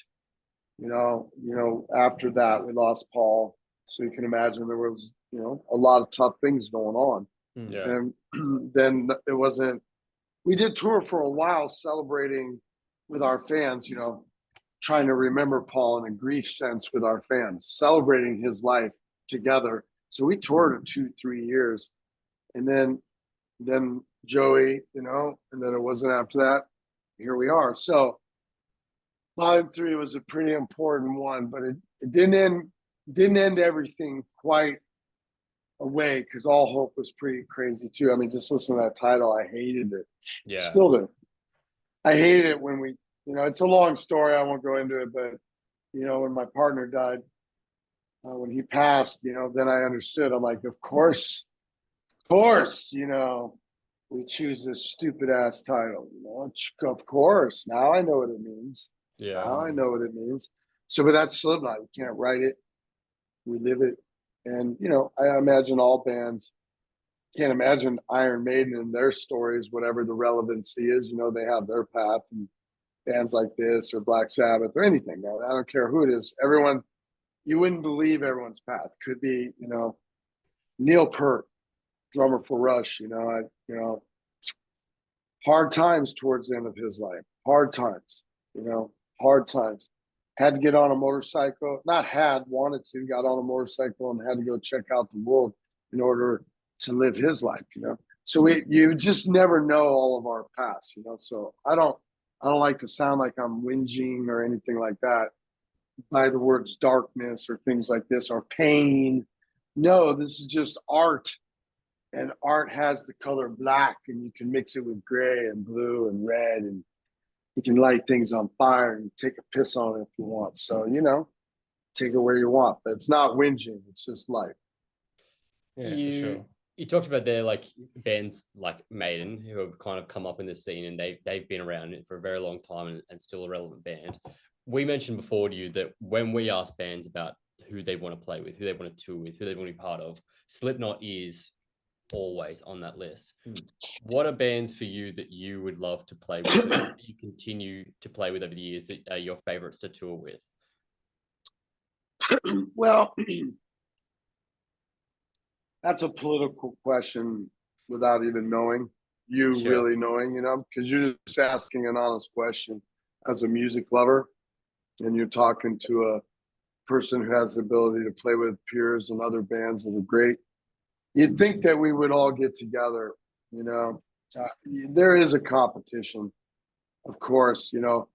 You know, after that we lost Paul, so you can imagine there was, you know, a lot of tough things going on. Yeah. And then it wasn't. We did tour for a while, celebrating with our fans. You know, trying to remember Paul in a grief sense with our fans, celebrating his life together. So we toured 2-3 years, and then Joey, you know, and then it wasn't after that. Here we are. So Volume 3 was a pretty important one, but it didn't end everything quite away, because All Hope was pretty crazy too. I mean, just listen to that title. I hated it. Yeah. Still do. I hated it when we, you know, it's a long story. I won't go into it, but, you know, when my partner died, when he passed, you know, then I understood. I'm like, of course, you know, we choose this stupid ass title. You know, of course. Now I know what it means. Yeah. Now I know what it means. So, but that's Slipknot. We can't write it. We live it. And, you know, I imagine all bands, can't imagine Iron Maiden and their stories, whatever the relevancy is. You know, they have their path, and bands like this or Black Sabbath or anything. I don't care who it is. Everyone you wouldn't believe everyone's path. Could be, you know, Neil Peart, drummer for Rush, you know, hard times towards the end of his life. Hard times, you know, hard times. Had to get on a motorcycle, wanted to, got on a motorcycle and had to go check out the world in order to live his life, you know. So you just never know all of our past, you know. So I don't like to sound like I'm whinging or anything like that by the words darkness or things like this or pain. No, this is just art. And art has the color black, and you can mix it with gray and blue and red, and you can light things on fire and take a piss on it if you want. So, you know, take it where you want. But it's not whinging, it's just life. Yeah, for sure. You talked about their like bands like Maiden, who have kind of come up in the scene, and they've been around for a very long time and still a relevant band. We mentioned before to you that when we ask bands about who they want to play with, who they want to tour with, who they want to be part of, Slipknot is always on that list. What are bands for you that you would love to play with, that you continue to play with over the years, that are your favorites to tour with? Well, that's a political question without even knowing, really knowing, you know, because you're just asking an honest question as a music lover, and you're talking to a person who has the ability to play with peers and other bands that are great. You'd think that we would all get together, you know. There is a competition, of course, you know.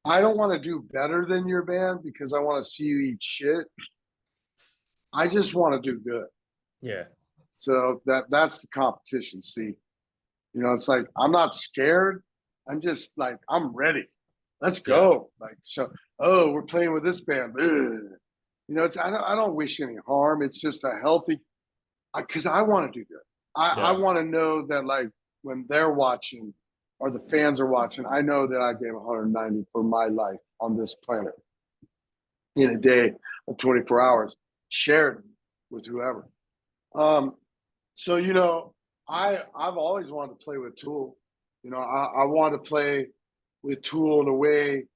I don't want to do better than your band because I want to see you eat shit. I just want to do good. Yeah. So that's the competition. See, you know, it's like, I'm not scared. I'm just like, I'm ready. Let's go. Yeah. Like, so, oh, we're playing with this band. Ugh. You know, I don't wish any harm. It's just a healthy, because I want to do good. I want to know that, like, when they're watching or the fans are watching, I know that I gave 190 for my life on this planet in a day of 24 hours, shared with whoever. So, you know, I've always wanted to play with Tool. You know, I want to play with Tool in a way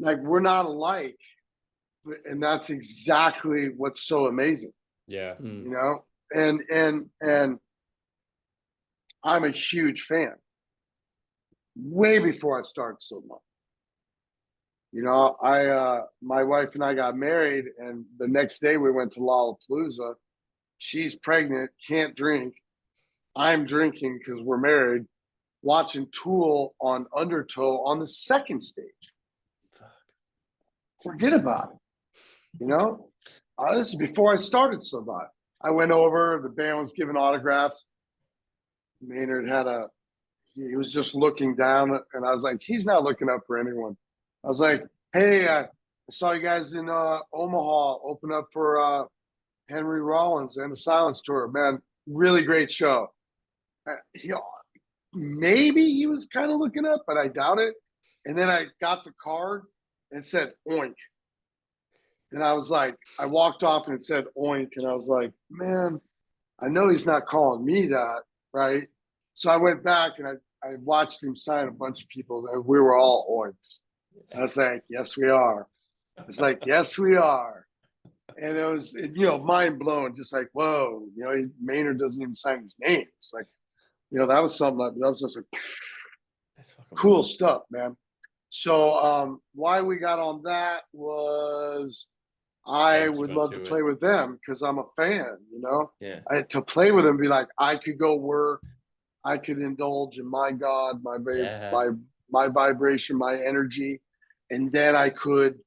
like we're not alike, and that's exactly what's so amazing. Yeah. You know, and I'm a huge fan. Way before I started so much. You know, my wife and I got married, and the next day we went to Lollapalooza. She's pregnant, can't drink. I'm drinking because we're married, watching Tool on Undertow on the second stage. Forget about it. You know, this is before I started so much. I went over, the band was giving autographs. Maynard he was just looking down, and I was like, he's not looking up for anyone. I was like, hey, I saw you guys in Omaha open up for Henry Rollins and the Silence Tour. Man, really great show. Maybe he was kind of looking up, but I doubt it. And then I got the card and it said oink. And I was like, I walked off and it said oink. And I was like, man, I know he's not calling me that, right? So I went back and I watched him sign a bunch of people, and we were all oinks. I was like, yes, we are. It's like, yes, we are. And it was, you know, mind blown, just like, whoa, you know, Maynard doesn't even sign his name. It's like, you know, that was something that was just like, that's cool stuff, man. So why we got on that was I would love to play with them because I'm a fan, you know. Yeah. To play with them, be like, I could go work, I could indulge in my God, my vibration, my energy, and then I could,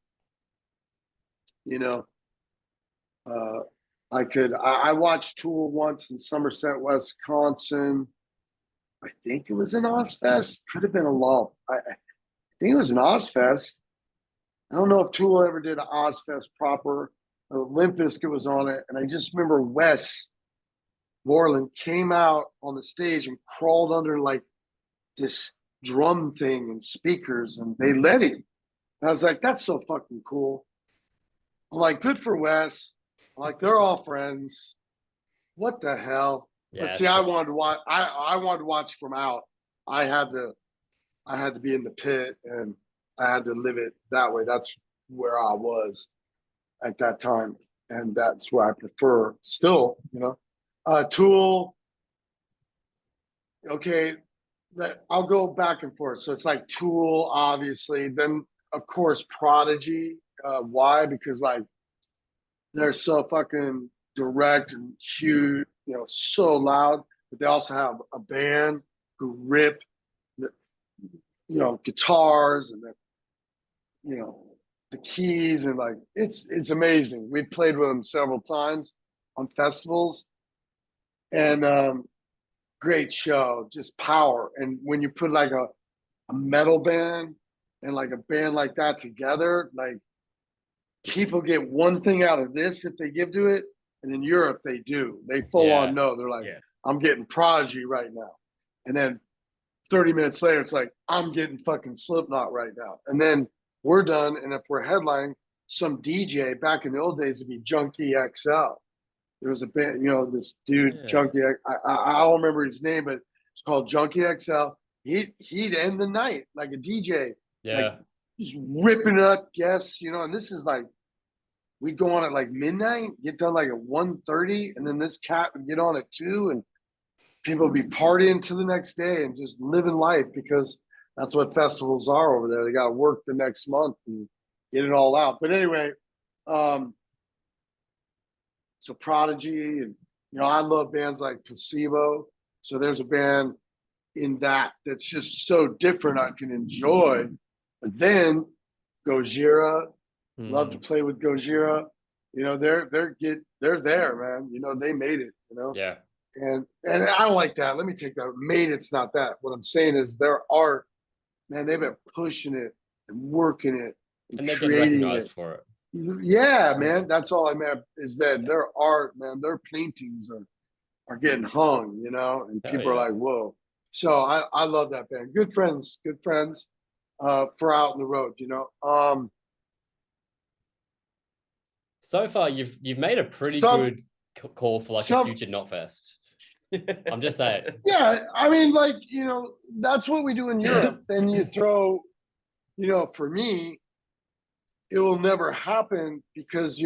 you know, I watched Tool once in Somerset, Wisconsin. I think it was an Ozfest. Could have been a lull. I think it was an Ozfest. I don't know if Tool ever did an Ozfest proper. Limp Bizkit was on it. And I just remember Wes Borland came out on the stage and crawled under like this drum thing and speakers, and they let him. And I was like, that's so fucking cool. I'm like, good for Wes. I'm like, they're all friends. What the hell? Yeah, but see, I wanted to watch. I wanted to watch from out. I had to be in the pit, and I had to live it that way. That's where I was at that time, and that's where I prefer still. Tool. Okay, I'll go back and forth. So it's like Tool, obviously. Then of course Prodigy. Why? Because like they're so fucking direct and huge, so loud. But they also have a band who rip, guitars and the keys, and like it's amazing. We played with them several times on festivals, and great show, just power. And when you put like a metal band and like a band like that together, like people get one thing out of this if they give to it, and in Europe they do. They full on know. They're like, I'm getting Prodigy right now, and then 30 minutes later it's like, I'm getting fucking Slipknot right now, and then we're done. And if we're headlining, some DJ back in the old days would be Junkie XL. There was a band, this dude, Junkie. I don't remember his name, but it's called Junkie XL. He'd end the night like a DJ, like just ripping it up guests, and this is like, we'd go on at like midnight, get done like at 1:30, and then this cat would get on at 2, and people would be partying to the next day and just living life, because that's what festivals are over there. They got to work the next month and get it all out. But anyway, so Prodigy, and I love bands like Placebo. So there's a band in that's just so different I can enjoy. But then Gojira, love to play with Gojira. They're there, man. They made it. Yeah. And I don't like that. Let me take that. Made it's not that. What I'm saying is their art, man. They've been pushing it and working it and they're getting recognized for it. Yeah, man. That's all I meant, is that their art, man, their paintings are getting hung, and people are like, whoa. So I love that band. Good friends for out on the road, So far, you've made a pretty good call for like a future Knotfest. I'm just saying. Yeah, I mean, like, that's what we do in Europe. Then you throw, for me, it will never happen because,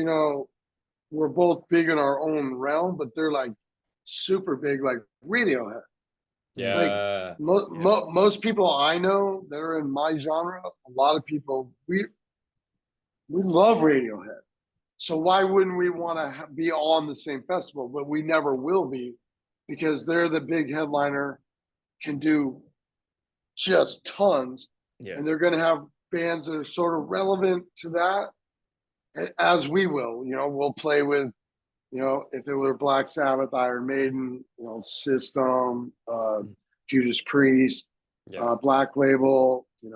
we're both big in our own realm, but they're like super big, like Radiohead. Yeah. Like most people I know that are in my genre, a lot of people, we love Radiohead. So why wouldn't we want to be on the same festival? But we never will be, because they're the big headliner, can do just tons. Yeah. And they're going to have bands that are sort of relevant to that, as we will. We'll play with, if it were Black Sabbath, Iron Maiden, System, Judas Priest, Black Label, you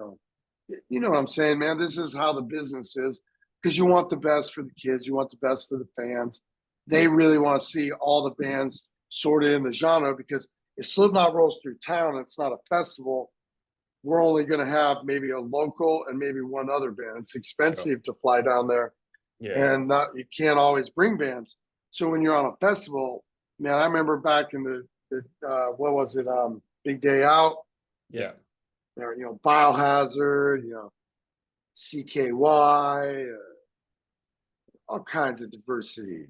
know what I'm saying, man? This is how the business is, because you want the best for the kids. You want the best for the fans. They really want to see all the bands sort of in the genre, because if Slipknot rolls through town, it's not a festival. We're only going to have maybe a local and maybe one other band. It's expensive to fly down there, and you can't always bring bands. So when you're on a festival, man, I remember back in the what was it, Big Day Out? Yeah. Biohazard, CKY, all kinds of diversity,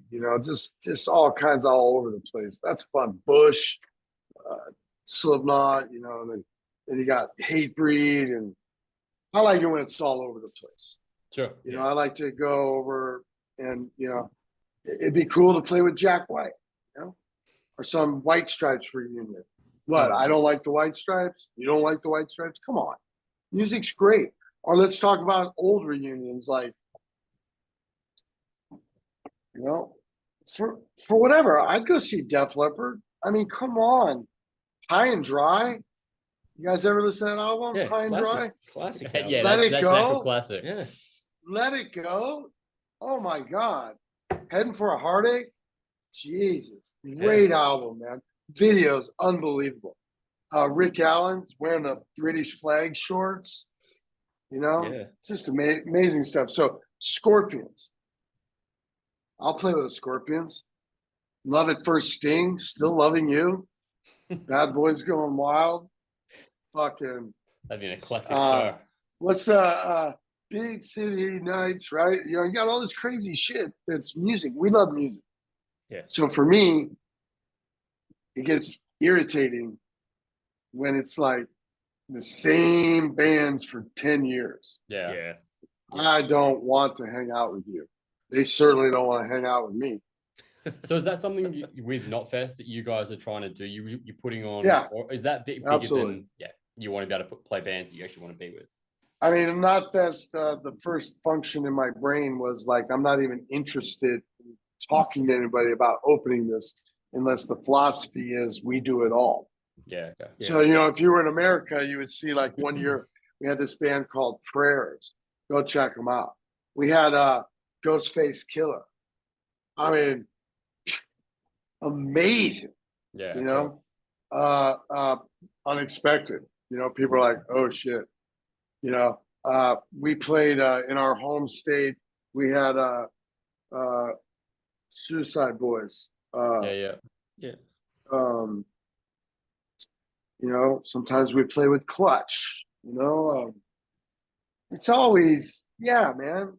just all kinds all over the place. That's fun. Bush, Slipknot, and then you got Hatebreed, and I like it when it's all over the place. Sure. I like to go over and, it'd be cool to play with Jack White, or some White Stripes reunion. What? I don't like the White Stripes. You don't like the White Stripes? Come on. Music's great. Or let's talk about old reunions, like, for whatever. I'd go see Def Leppard. I mean, come on. High and Dry. You guys ever listen to that album? Yeah, High and Dry? Classic. Yeah, Let that's It Go. classic. Yeah. Let It Go. Oh my God. Heading for a Heartache. Jesus. Great album, man. Videos, unbelievable. Rick Allen's wearing the British flag shorts. Just amazing stuff. So Scorpions. I'll play with the Scorpions. Love at First Sting. Still Loving You. Bad Boys Going Wild. Fucking. That'd be an eclectic show. what's Big City Nights, right? You know, you got all this crazy shit. It's music. We love music. Yeah. So for me, it gets irritating when it's like the same bands for 10 years. Yeah. Yeah. I don't want to hang out with you. They certainly don't want to hang out with me. So is that something with Knotfest that you guys are trying to do? You're putting on, Yeah, or is that bigger absolutely. than you want to be able to play bands that you actually want to be with? I mean, Knotfest, the first function in my brain was like, I'm not even interested in talking to anybody about opening this unless the philosophy is we do it all. Yeah. Okay. So, you know, if you were in America, you would see like one year we had this band called Prayers. Go check them out. We had Ghostface Killer. I mean, amazing. Yeah. You know, unexpected. You know, people are like, oh shit. You know, we played in our home state. We had Suicide Boys. Yeah. You know, sometimes we play with Clutch. You know, it's always, yeah, man.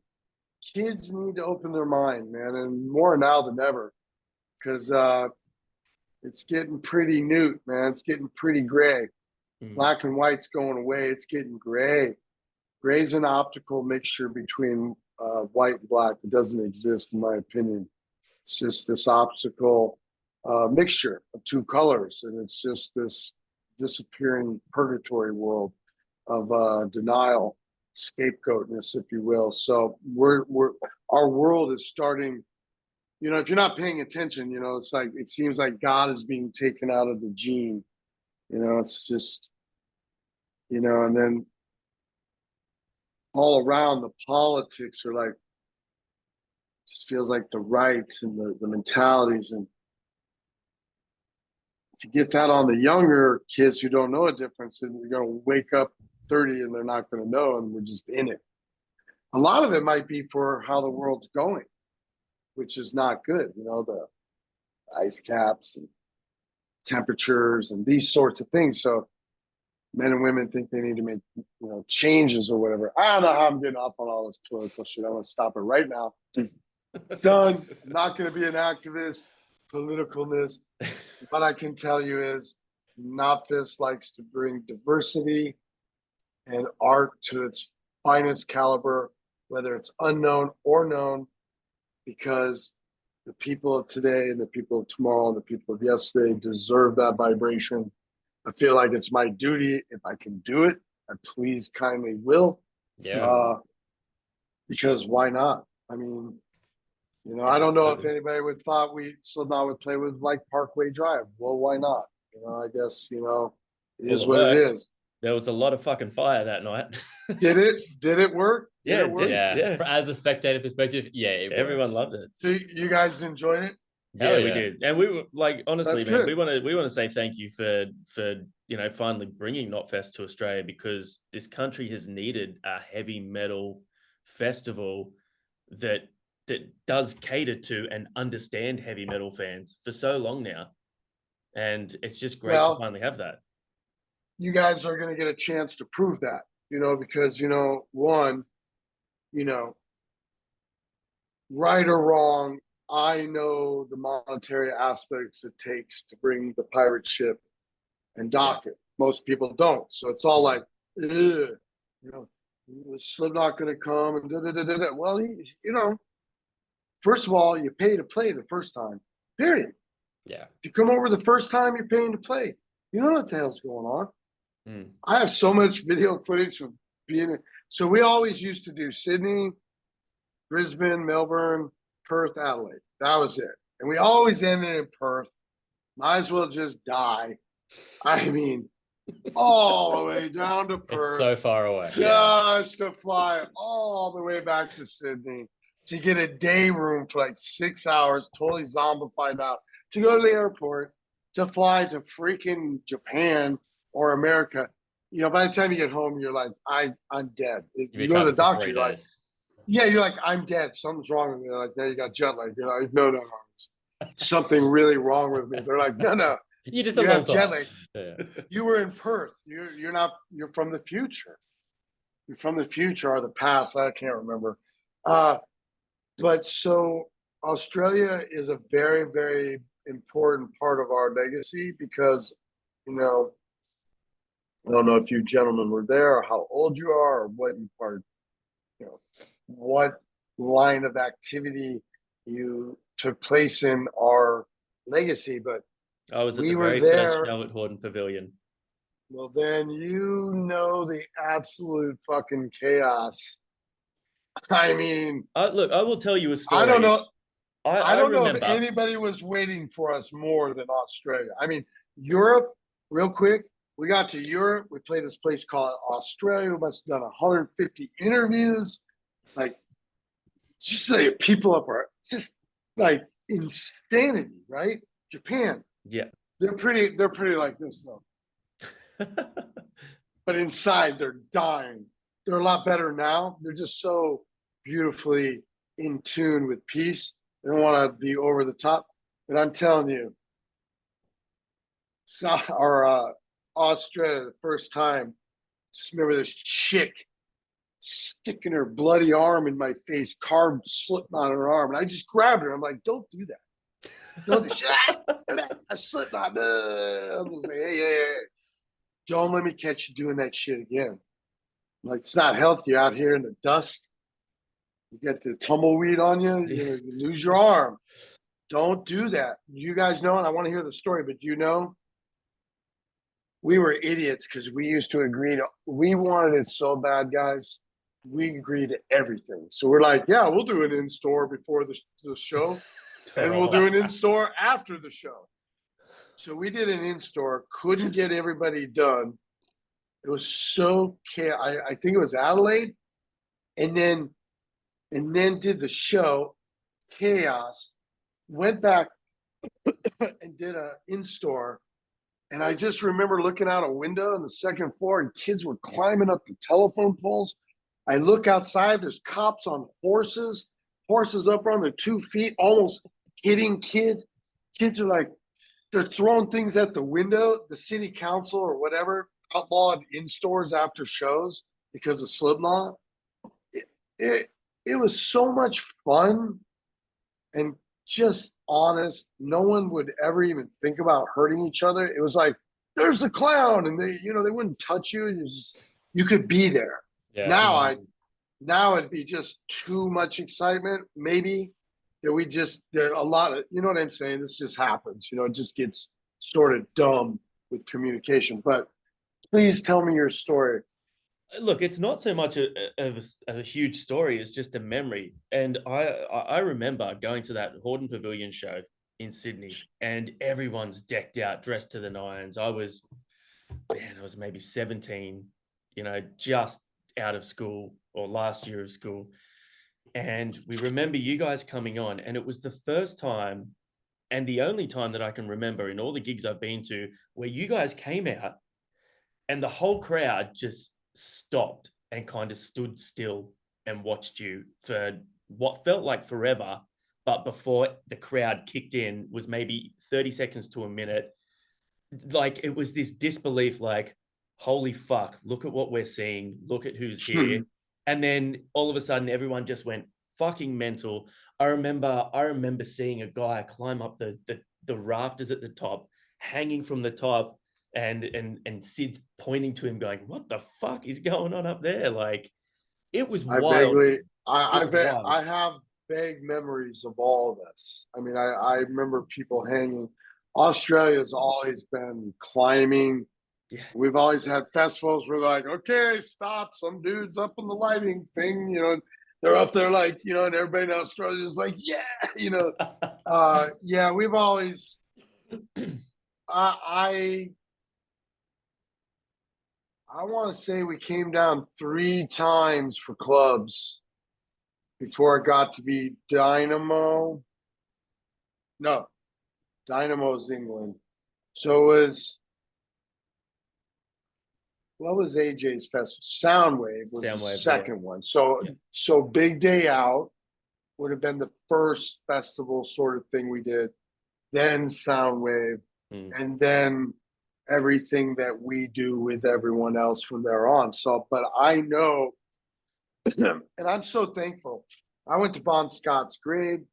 Kids need to open their mind, man, and more now than ever, because it's getting pretty newt, man. It's getting pretty gray. Black and white's going away. It's getting gray. Gray's an optical mixture between white and black. It doesn't exist, in my opinion. It's just this optical mixture of two colors, and it's just this disappearing purgatory world of denial, scapegoatness, if you will. So our world is starting. You know, if you're not paying attention, you know, it's like it seems like God is being taken out of the gene. You know, it's just, you know, and then all around the politics are like, just feels like the rights and the mentalities. And if you get that on the younger kids who don't know a difference, then you're going to wake up 30 and they're not going to know, and we're just in it. A lot of it might be for how the world's going, which is not good. You know, the ice caps and temperatures and these sorts of things. So men and women think they need to make, you know, changes or whatever. I don't know how I'm getting off on all this political shit. I'm going to stop it right now. Done. I'm not going to be an activist, politicalness. What I can tell you is Knotfest likes to bring diversity and art to its finest caliber, whether it's unknown or known, because the people of today and the people of tomorrow and the people of yesterday deserve that vibration. I feel like it's my duty, if I can do it, I please kindly will. Yeah. Because why not? I mean, you know, I don't know if anybody would thought Slipknot would play with like Parkway Drive. Well, why not? You know, I guess, you know, it is what it is. There was a lot of fucking fire that night. Did it work? Yeah, it work? Yeah. As a spectator perspective, yeah, everyone loved it. So you guys enjoyed it? Yeah, we did, and we were like, honestly, man, we want to say thank you for you know, finally bringing Knotfest to Australia, because this country has needed a heavy metal festival that does cater to and understand heavy metal fans for so long now, and it's just great to finally have that. You guys are going to get a chance to prove that, you know, because, you know, one, you know, right or wrong, I know the monetary aspects it takes to bring the pirate ship and dock it. Most people don't. So it's all like, you know, is Slipknot going to come and da-da-da-da-da. Well, you know, first of all, you pay to play the first time, period. Yeah. If you come over the first time, you're paying to play. You know what the hell's going on. I have so much video footage of being. So we always used to do Sydney, Brisbane, Melbourne, Perth, Adelaide. That was it. And we always ended in Perth. Might as well just die. I mean, all the way down to Perth. It's so far away. Just to fly all the way back to Sydney to get a day room for like 6 hours, totally zombified out, to go to the airport, to fly to freaking Japan or America. You know, by the time you get home, you're like, I'm dead. You go to the doctor, you're like, yeah, you're like, I'm dead. Something's wrong with me. They're like, no, you got jet lag. You're like, no, something really wrong with me. They're like, no. You have jet lag. Yeah. You were in Perth. You're from the future. from the future or the past. I can't remember. But so Australia is a very, very important part of our legacy because, you know, I don't know if you gentlemen were there or how old you are or what you part, you know, what line of activity you took place in our legacy, but I was at we the were very first there. show at Horden Pavilion. Well, then you know the absolute fucking chaos. I mean, Look, I will tell you a story. I don't know. I I don't know if remember. anybody was waiting for us more than Australia. I mean, Europe, real quick, we got to Europe. We played this place called Australia. We must have done 150 interviews. Like, just like people up are just like insanity, right? Japan, Yeah. they're pretty like this though. But inside they're dying. They're a lot better now. They're just so beautifully in tune with peace. They don't want to be over the top. But I'm telling you, Australia, the first time, just remember this chick sticking her bloody arm in my face, carved Slipknot on her arm. And I just grabbed her. I'm like, don't do that. Don't do that. A Slipknot. I'm like, hey. Don't let me catch you doing that shit again. Like, it's not healthy out here in the dust. You get the tumbleweed on you, you lose your arm. Don't do that. You guys know, and I want to hear the story, but you know, we were idiots because we used to agree to, we wanted it so bad, guys. We agreed to everything. So we're like, yeah, we'll do an in-store before the show, and we'll do an in-store after the show. So we did an in-store, couldn't get everybody done. It was so chaos. I think it was Adelaide, and then did the show, chaos, went back and did a in-store. And I just remember looking out a window on the second floor and kids were climbing up the telephone poles. I look outside, there's cops on horses up on their 2 feet, almost hitting kids. Kids are like, they're throwing things at the window. The city council or whatever outlawed in-stores after shows because of Slipknot. It was so much fun and just honest. No one would ever even think about hurting each other. It was like, there's a clown, and they wouldn't touch you. You could be there. Yeah. Now it'd be just too much excitement, maybe. There a lot of, you know what I'm saying? This just happens, it just gets sort of dumb with communication. But please tell me your story. Look, it's not so much a huge story, it's just a memory. And I remember going to that Horden Pavilion show in Sydney, and everyone's decked out, dressed to the nines. I was maybe 17, just out of school or last year of school. And we remember you guys coming on, and it was the first time and the only time that I can remember in all the gigs I've been to where you guys came out and the whole crowd just stopped and kind of stood still and watched you for what felt like forever. But before the crowd kicked in was maybe 30 seconds to a minute. Like, it was this disbelief, like, holy fuck, look at what we're seeing. Look at who's here. And then all of a sudden, everyone just went fucking mental. I remember seeing a guy climb up the rafters at the top, hanging from the top, and Sid's pointing to him, going, "What the fuck is going on up there?" Like, it was wild. I have vague memories of all this. I mean, I remember people hanging. Australia's always been climbing. Yeah. We've always had festivals where like, okay, stop. Some dude's up in the lighting thing, they're up there like, and everybody in Australia is like, yeah, yeah, we've always, I want to say we came down 3 times for clubs before it got to be Dynamo. No, Dynamo's England. So it was, what was AJ's festival? Soundwave was the second one. So Big Day Out would have been the first festival sort of thing we did. Then Soundwave, and then everything that we do with everyone else from there on. So, but I know, and I'm so thankful. I went to Bon Scott's grave.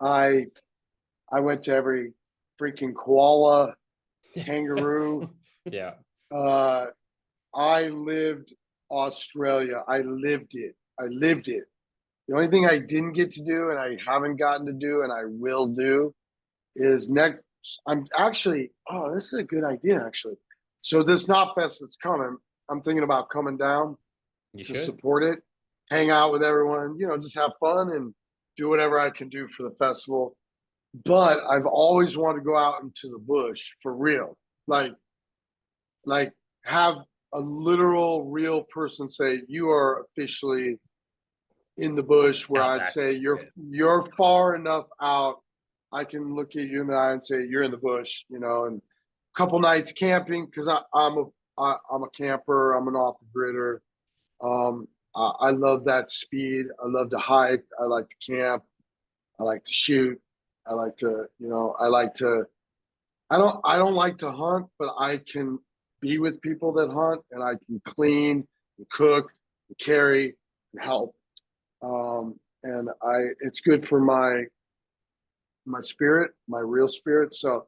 I went to every freaking koala, kangaroo. Yeah. I lived Australia. I lived it. I lived it. The only thing I didn't get to do, and I haven't gotten to do, and I will do, is next. I'm actually, oh, this is a good idea, actually. So this Knot Fest that's coming, I'm thinking about coming down to support it, hang out with everyone, you know, just have fun and do whatever I can do for the festival. But I've always wanted to go out into the bush for real, like have a literal, real person say you are officially in the bush. Where I'd say you're far enough out. I can look at you in the eye and say you're in the bush, you know, and a couple nights camping because I'm a camper. I'm an off-the-gridder. I love that speed. I love to hike. I like to camp. I like to shoot. I like to, you know, I don't like to hunt, but I can be with people that hunt, and I can clean and cook and carry and help. And it's good for my spirit, my real spirit. So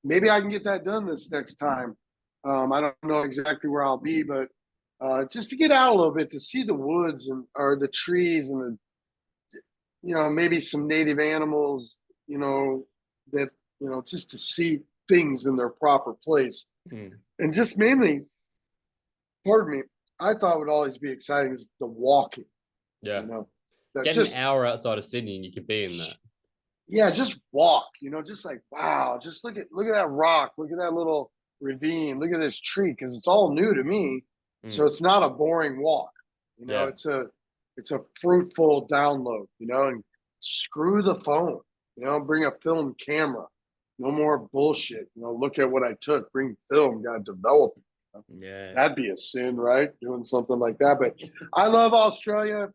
maybe I can get that done this next time. I don't know exactly where I'll be, but just to get out a little bit, to see the woods or the trees and the, you know, maybe some native animals, you know, that, you know, just to see things in their proper place. And just mainly, pardon me, I thought would always be exciting is the walking. Yeah. You know, get an hour outside of Sydney and you could be in that. Yeah, just walk, you know, just like, wow, just look at that rock, look at that little ravine, look at this tree, because it's all new to me. So it's not a boring walk, you know, it's a fruitful download, you know, and screw the phone, you know, bring a film camera, no more bullshit, you know, look at what I took, bring film, gotta develop it. You know? Yeah, that'd be a sin, right? Doing something like that. But I love Australia.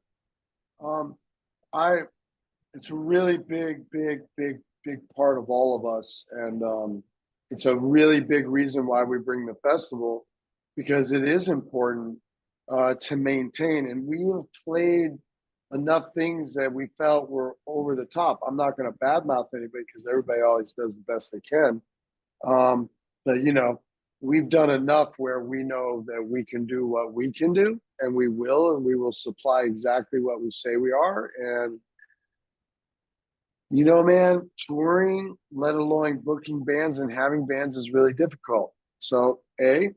It's a really big part of all of us. And it's a really big reason why we bring the festival, because it is important to maintain. And we have played enough things that we felt were over the top. I'm not going to badmouth anybody because everybody always does the best they can. But, you know, we've done enough where we know that we can do what we can do, and we will supply exactly what we say we are. And you know, man, touring, let alone booking bands and having bands is really difficult. So, A,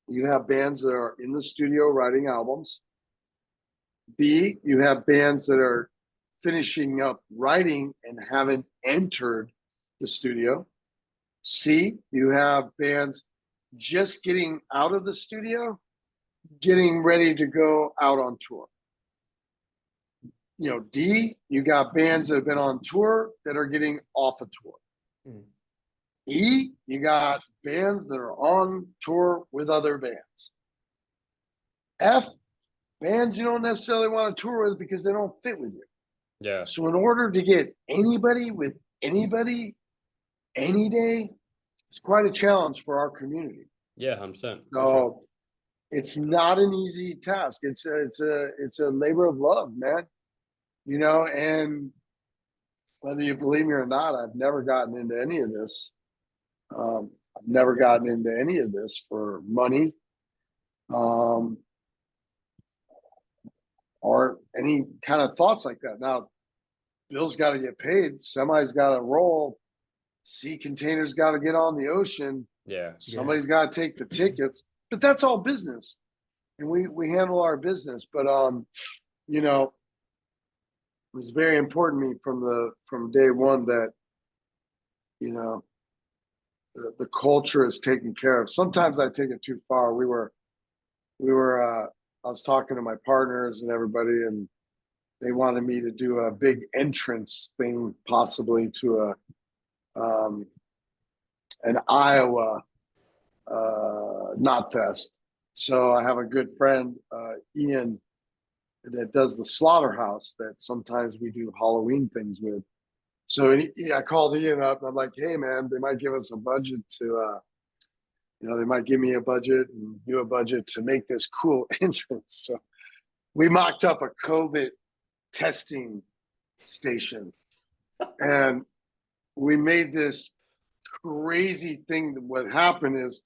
you have bands that are in the studio writing albums. B, you have bands that are finishing up writing and haven't entered the studio. C, you have bands just getting out of the studio, getting ready to go out on tour. You know, D, you got bands that have been on tour that are getting off a tour. E, you got bands that are on tour with other bands. F, bands you don't necessarily want to tour with because they don't fit with you. Yeah. So in order to get anybody with anybody any day, it's quite a challenge for our community. Yeah, 100%. So sure. It's not an easy task. It's a labor of love, man. You know, and whether you believe me or not, I've never gotten into any of this. I've never gotten into any of this for money, or any kind of thoughts like that. Now, bills got to get paid. Semis got to roll. Sea containers got to get on the ocean. Yeah. Somebody's got to take the tickets. But that's all business, and we handle our business. But you know, it was very important to me from day one that, you know, the culture is taken care of. Sometimes I take it too far. I was talking to my partners and everybody, and they wanted me to do a big entrance thing, possibly to an Iowa Knot Fest. So I have a good friend, Ian, that does the Slaughterhouse that sometimes we do Halloween things with. So I called Ian up and I'm like, hey man, they might give us a budget to, they might give me a budget and you a budget to make this cool entrance. So we mocked up a COVID testing station and we made this crazy thing. What happened is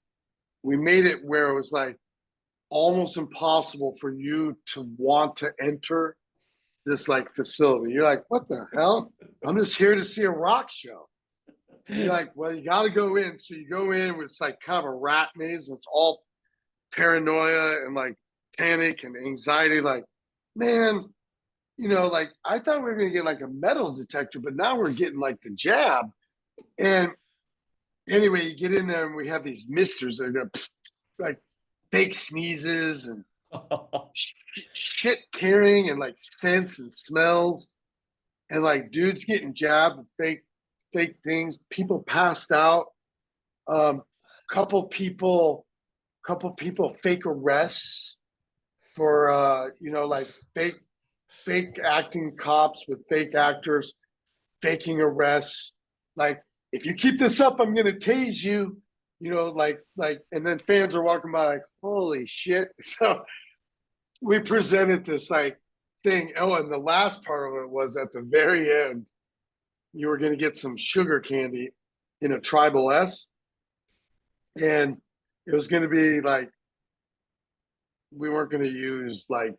we made it where it was like almost impossible for you to want to enter this like facility. You're like, what the hell? I'm just here to see a rock show. You're like, well, you got to go in. So you go in with, it's like kind of a rat maze. It's all paranoia and like panic and anxiety. Like, man, like I thought we were going to get like a metal detector, but now we're getting like the jab. And anyway, you get in there and we have these misters that are going to like fake sneezes and shit carrying and like scents and smells and like dudes getting jabbed with fake things. People passed out. Couple people fake arrests for like fake acting cops with fake actors faking arrests. Like, if you keep this up, I'm gonna tase you. And then fans are walking by like, holy shit. So we presented this like thing. Oh, and the last part of it was at the very end, you were going to get some sugar candy in a tribal S. And it was going to be like, we weren't going to use like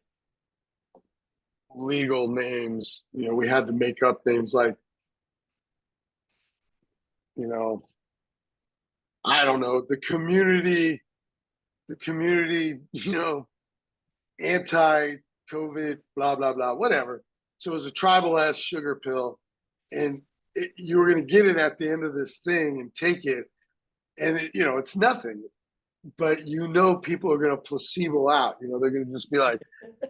legal names. We had to make up names like, I don't know, the community, anti-COVID, blah, blah, blah, whatever. So it was a tribal ass sugar pill. And you were going to get it at the end of this thing and take it. And, it's nothing. But people are going to placebo out. They're going to just be like,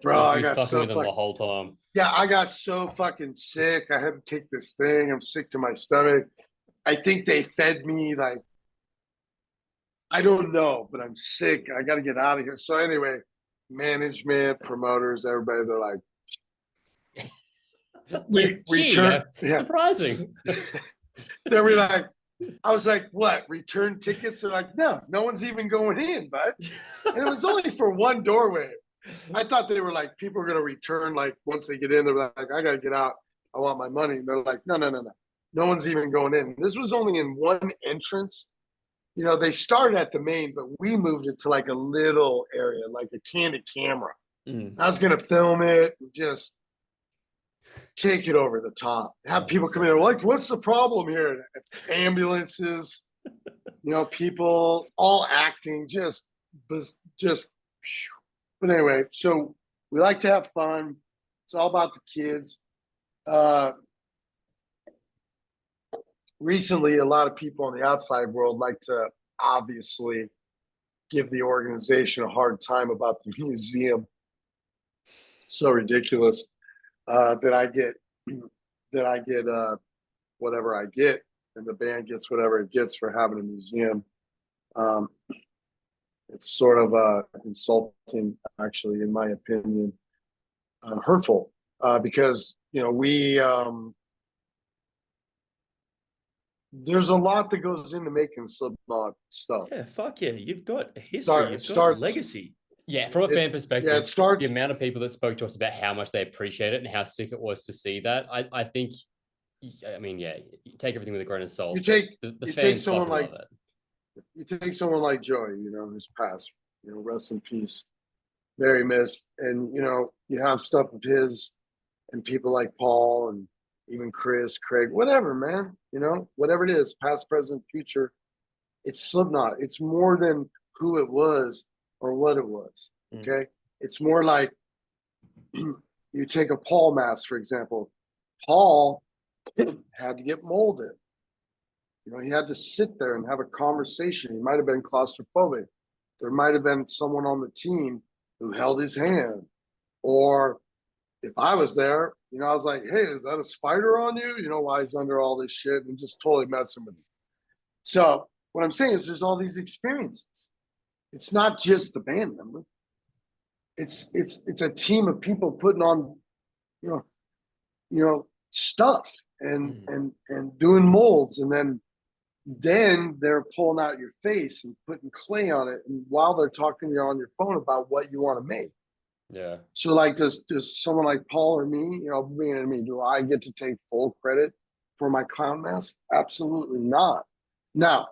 bro, I got so with them the whole time. Yeah, I got so fucking sick. I had to take this thing. I'm sick to my stomach. I think they fed me like, I don't know, but I'm sick. I got to get out of here. So anyway, management, promoters, everybody, they're like, return. Yeah. Surprising. They were like, I was like, what, return tickets? They're like, no one's even going in, bud. And it was only for one doorway. I thought they were like, people are going to return, like, once they get in, they're like, I got to get out. I want my money. And they're like, no. No one's even going in. This was only in one entrance. They started at the main, but we moved it to like a little area, like a candid camera. I was going to film it and just take it over the top. Have people come in like, what's the problem here? Ambulances, people all acting, just. But anyway, so we like to have fun. It's all about the kids. Recently, a lot of people in the outside world like to obviously give the organization a hard time about the museum. So ridiculous that I get whatever I get, and the band gets whatever it gets for having a museum. It's sort of insulting, actually, in my opinion, hurtful because we. There's a lot that goes into making Slipknot stuff. Yeah, fuck yeah. You've got a history, you've got a legacy. Yeah, from a fan perspective, the amount of people that spoke to us about how much they appreciate it and how sick it was to see that, I think, I mean, yeah, you take everything with a grain of salt. You take someone like Joey, who's passed, rest in peace, very missed. And, you have stuff of his and people like Paul and even Chris, Craig, whatever, man, whatever it is, past, present, future, it's Slipknot. It's more than who it was or what it was, okay? It's more like, you take a Paul mask, for example. Paul had to get molded. He had to sit there and have a conversation. He might have been claustrophobic. There might have been someone on the team who held his hand. Or if I was there, I was like, hey, is that a spider on you? Why he's under all this shit, and just totally messing with him. So what I'm saying is there's all these experiences. It's not just the band member. It's a team of people putting on, stuff and doing molds, and then they're pulling out your face and putting clay on it, and while they're talking to you on your phone about what you want to make. Yeah. So like, does someone like Paul or me, being at me, do I get to take full credit for my clown mask? Absolutely not. Now,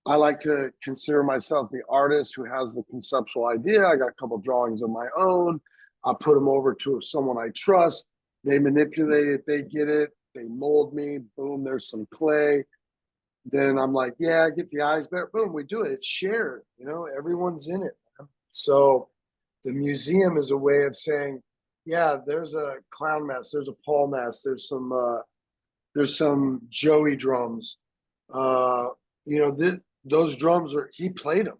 I like to consider myself the artist who has the conceptual idea. I got a couple drawings of my own. I put them over to someone I trust. They manipulate it. They get it. They mold me. Boom, there's some clay. Then I'm like, yeah, get the eyes better. Boom, we do it. It's shared. Everyone's in it. Man. So the museum is a way of saying, yeah, there's a clown mask. There's a Paul mask. There's some Joey drums. Those drums he played them.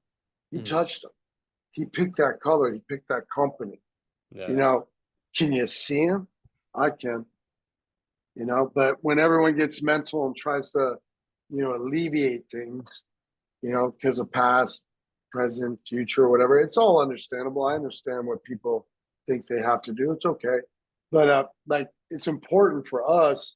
He touched them. He picked that color. He picked that company. Yeah. Can you see him? I can. But when everyone gets mental and tries to, alleviate things, because of past, present, future, whatever, it's all understandable. I understand what people think they have to do. It's okay. But it's important for us,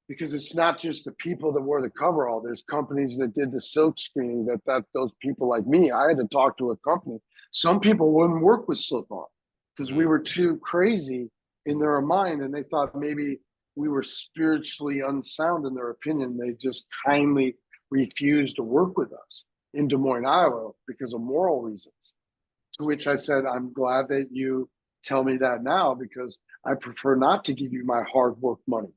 because it's not just the people that wore the coverall. There's companies that did the silk screening that those people like me, I had to talk to a company. Some people wouldn't work with Slipknot because we were too crazy in their mind, and they thought maybe we were spiritually unsound in their opinion. They just kindly refused to work with us in Des Moines, Iowa, because of moral reasons. To which I said, I'm glad that you tell me that now, because I prefer not to give you my hard work money.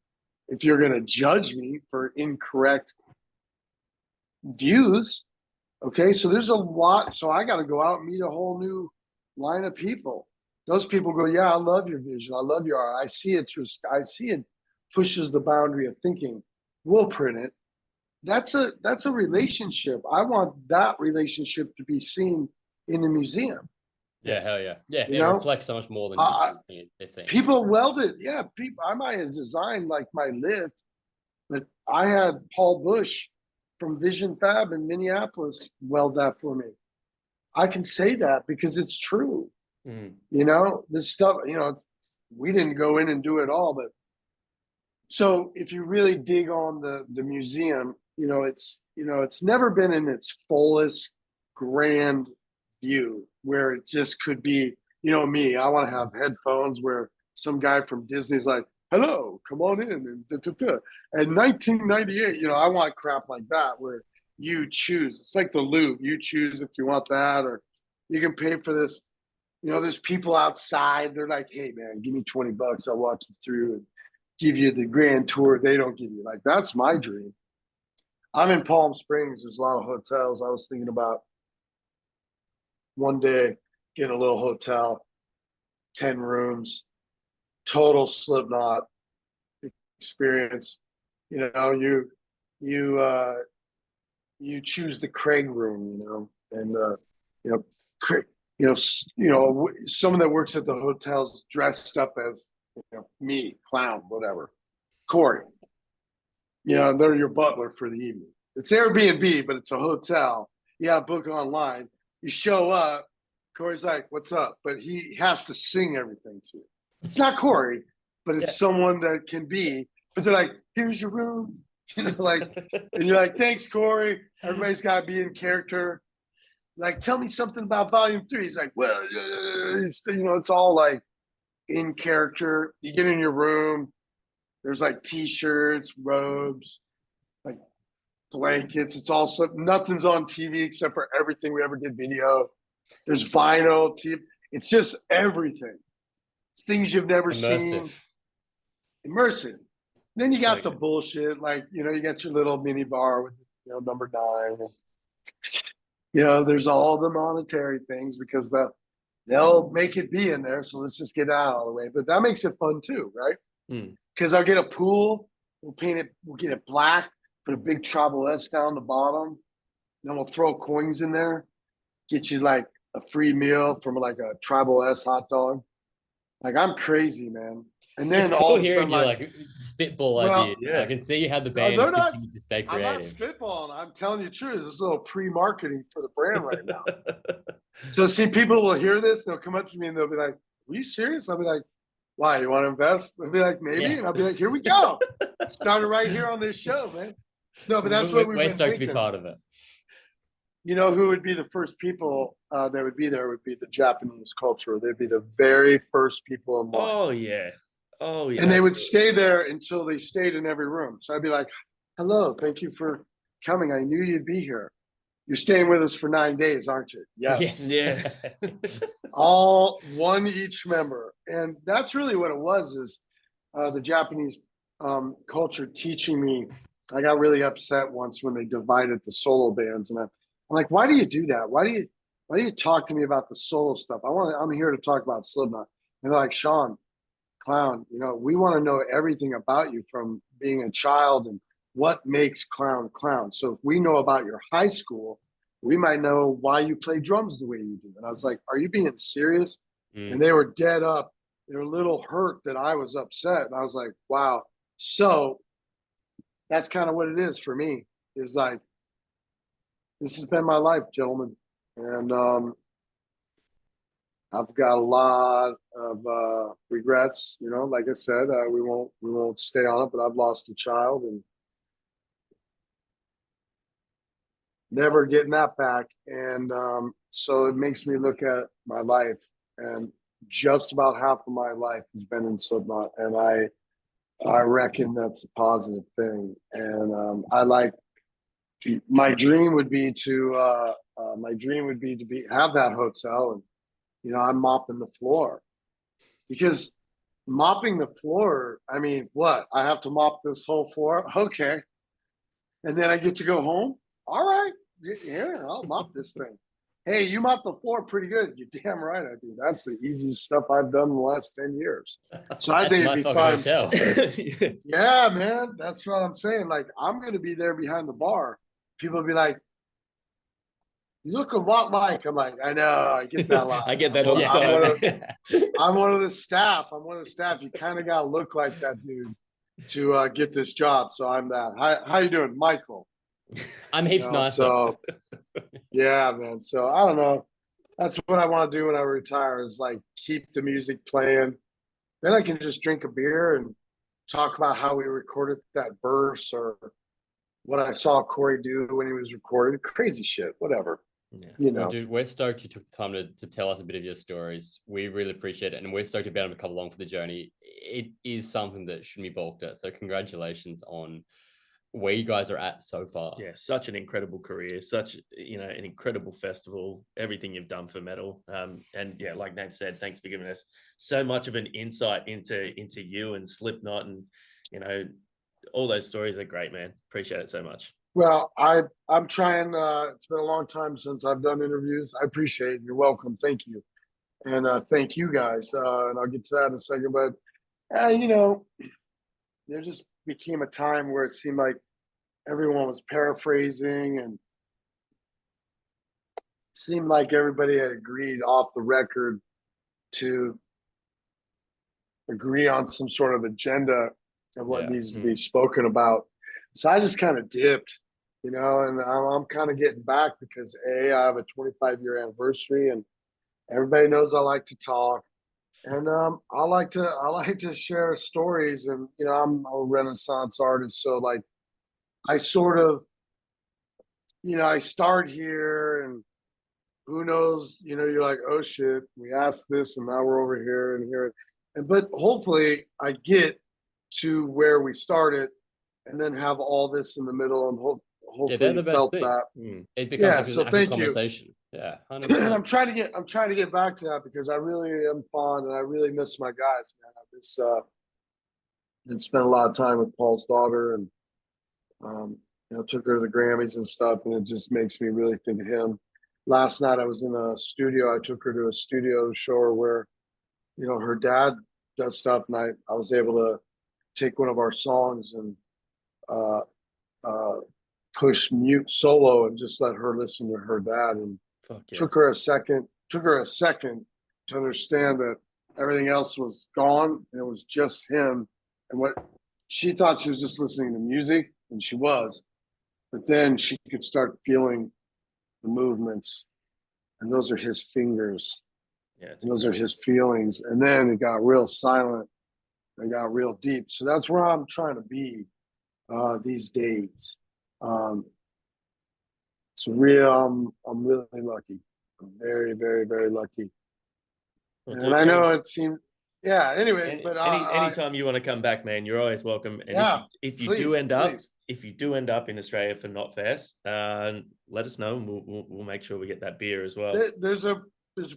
If you're going to judge me for incorrect views, okay, so there's a lot. So I got to go out and meet a whole new line of people. Those people go, yeah, I love your vision. I love your art. I see it pushes the boundary of thinking. We'll print it. That's a relationship. I want that relationship to be seen in the museum. Yeah, hell yeah. Yeah, it reflects so much more than just they're saying. People welded. Yeah, I might have designed like my lift, but I had Paul Bush from Vision Fab in Minneapolis weld that for me. I can say that because it's true. This stuff, we didn't go in and do it all, but so if you really dig on the museum, it's never been in its fullest grand view where it just could be, me, I want to have headphones where some guy from Disney's like, hello, come on in. And 1998, I want crap like that where you choose. It's like the Louvre. You choose if you want that, or you can pay for this. There's people outside. They're like, hey, man, give me $20. I'll walk you through and give you the grand tour. They don't give you. Like, that's my dream. I'm in Palm Springs. There's a lot of hotels. I was thinking about one day getting a little hotel, 10 rooms, total Slipknot experience. You choose the Craig room, and someone that works at the hotels dressed up as me, clown, whatever, Corey. They're your butler for the evening. It's Airbnb, but it's a hotel. You got to book online. You show up. Corey's like, "What's up?" But he has to sing everything to you. It's not Corey, but it's someone that can be. But they're like, "Here's your room," and you're like, "Thanks, Corey." Everybody's got to be in character. Like, tell me something about Volume 3. He's like, "Well, it's all like in character." You get in your room. There's like T-shirts, robes, like blankets. It's all nothing's on TV except for everything we ever did video. There's vinyl. It's just everything. It's things you've never seen. Immersive. Then you got the bullshit, like you got your little mini bar with number 9. There's all the monetary things because they'll make it be in there. So let's just get out all the way. But that makes it fun too, right? Because I'll get a pool, we'll paint it, we'll get it black, put a big tribal S down the bottom, then we'll throw coins in there, get you like a free meal from like a tribal S hot dog. Like, I'm crazy, man. And then all of a sudden, like spitball idea. Yeah. I can see how the band is continuing to stay creative. I'm not spitballing. I'm telling you the truth. This is a little pre-marketing for the brand right now. So see, people will hear this, they'll come up to me and they'll be like, "Are you serious?" I'll be like, why, you want to invest? I'll be like, maybe. Yeah. And I'll be like, here we go. Started right here on this show, man. No, but that's what we've We're been stoked thinking. to be part of it. You know who would be the first people that would be there would be the Japanese culture. They'd be the very first people in line. Oh yeah. Oh yeah. And they would stay there until they stayed in every room. So I'd be like, hello, thank you for coming. I knew you'd be here. You're staying with us for 9 days, aren't you? Yes. Yeah. All one each member. And that's really what it was, is the Japanese culture teaching me. I got really upset once when they divided the solo bands. And I'm like, why do you do that? Why do you talk to me about the solo stuff? I'm here to talk about Slipknot. And they're like, Shawn, Clown, you know, we want to know everything about you from being a child and what makes Clown Clown. So if we know about your high school, we might know why you play drums the way you do. And I was like, are you being serious? And they were dead up. They were a little hurt that I was upset. And I was like, wow. So that's kind of what it is for me, is like, this has been my life, gentlemen. And I've got a lot of regrets, you know, like I said, we won't stay on it, but I've lost a child and never getting that back. And so it makes me look at my life, and just about half of my life has been in Slipknot. And I reckon that's a positive thing. And my dream would be to have that hotel, and you know, I'm mopping the floor, because mopping the floor, I mean, what? I have to mop this whole floor? Okay. And then I get to go home? All right. Here, I'll mop this thing. Hey, you mop the floor pretty good. You're damn right I do. That's the easiest stuff I've done in the last 10 years. So I think it'd be fun. Yeah, man. That's what I'm saying. Like, I'm going to be there behind the bar. People will be like, you look a lot like. I'm like, I know, I get that a lot. I get that all the time. I'm one of the staff. You kind of got to look like that dude to get this job. So I'm that. How you doing, Michael? I'm heaps nicer. So, yeah, man. So I don't know. That's what I want to do when I retire, is like keep the music playing. Then I can just drink a beer and talk about how we recorded that verse, or what I saw Corey do when he was recording. Crazy shit, whatever. Yeah. You know, well, dude, we're stoked you took the time to tell us a bit of your stories. We really appreciate it, and we're stoked about them to come along for the journey. It is something that shouldn't be balked at. So congratulations on where you guys are at so far. Yeah, such an incredible career, such, you know, an incredible festival, everything you've done for metal. And yeah, like Nate said, thanks for giving us so much of an insight into you and Slipknot, and, you know, all those stories are great, man. Appreciate it so much. well, I'm trying. It's been a long time since I've done interviews. I appreciate it. You're welcome. Thank you. And thank you guys. And I'll get to that in a second. But, you know, there just became a time where it seemed like everyone was paraphrasing, and seemed like everybody had agreed off the record to agree on some sort of agenda of what needs to be spoken about. So I just kind of dipped, you know, and I'm kind of getting back because I have a 25-year anniversary, and everybody knows I like to talk, and I like to share stories. And you know, I'm a Renaissance artist, so like I sort of, you know, I start here, and who knows, you know, you're like, oh shit, we asked this and now we're over here and here, and but hopefully I get to where we started, and then have all this in the middle, and hopefully they're the best felt things. that. It becomes So an actual thank you. conversation. Yeah, 100%. And I'm trying to get back to that, because I really am fond, and I really miss my guys, man. I miss and spent a lot of time with Paul's daughter, and you know, took her to the Grammys and stuff, and it just makes me really think of him. Last night I was in a studio. I took her to a studio to show her where, you know, her dad does stuff, and I was able to take one of our songs and push mute solo and just let her listen to her dad. And took her a second to understand that everything else was gone, and it was just him. And what she thought, she was just listening to music, and she was, but then she could start feeling the movements, and those are his fingers. Yeah, Those are his feelings. And then it got real silent. It got real deep. So that's where I'm trying to be these days. It's real. I'm really lucky. I'm very, very, very lucky. Well, And dude, I know it seemed, yeah. Anyway, Any, but anytime you want to come back, man, you're always welcome. And yeah, if you please, do end up, please. if you do end up in Australia for Not Fest, let us know, and we'll make sure we get that beer as well. There's a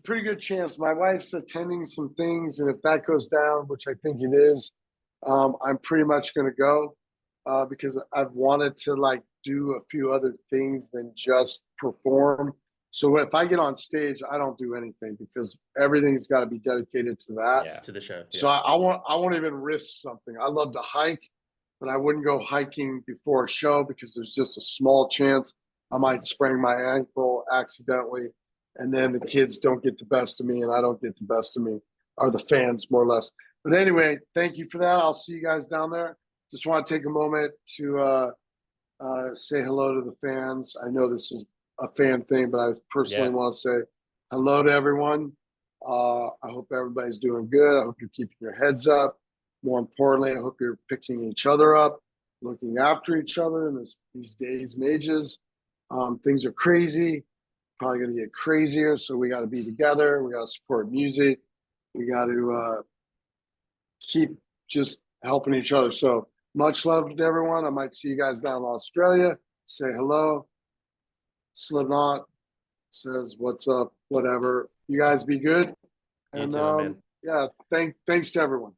pretty good chance. My wife's attending some things, and if that goes down, which I think it is, I'm pretty much going to go because I've wanted to like do a few other things than just perform. So if I get on stage, I don't do anything because everything's got to be dedicated to that. Yeah. To the show. So I won't even risk something. I love to hike, but I wouldn't go hiking before a show because there's just a small chance I might sprain my ankle accidentally, and then the kids don't get the best of me, and I don't get the best of me, or the fans more or less. But anyway, thank you for that. I'll see you guys down there. Just want to take a moment to say hello to the fans. I know this is a fan thing, but I personally want to say hello to everyone. I hope everybody's doing good. I hope you're keeping your heads up. More importantly, I hope you're picking each other up, looking after each other in these days and ages. Things are crazy, probably going to get crazier. So we got to be together. We got to support music. We got to keep just helping each other. So much love to everyone. I might see you guys down in Australia. Say hello. Slipknot says, "What's up?" Whatever. You guys be good. You too, man. Yeah, thanks to everyone.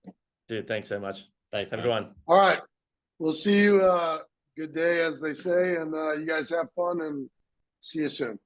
Dude, thanks so much. Thanks, Have a man. good one. All right. We'll see you. Good day, as they say. And you guys have fun and see you soon.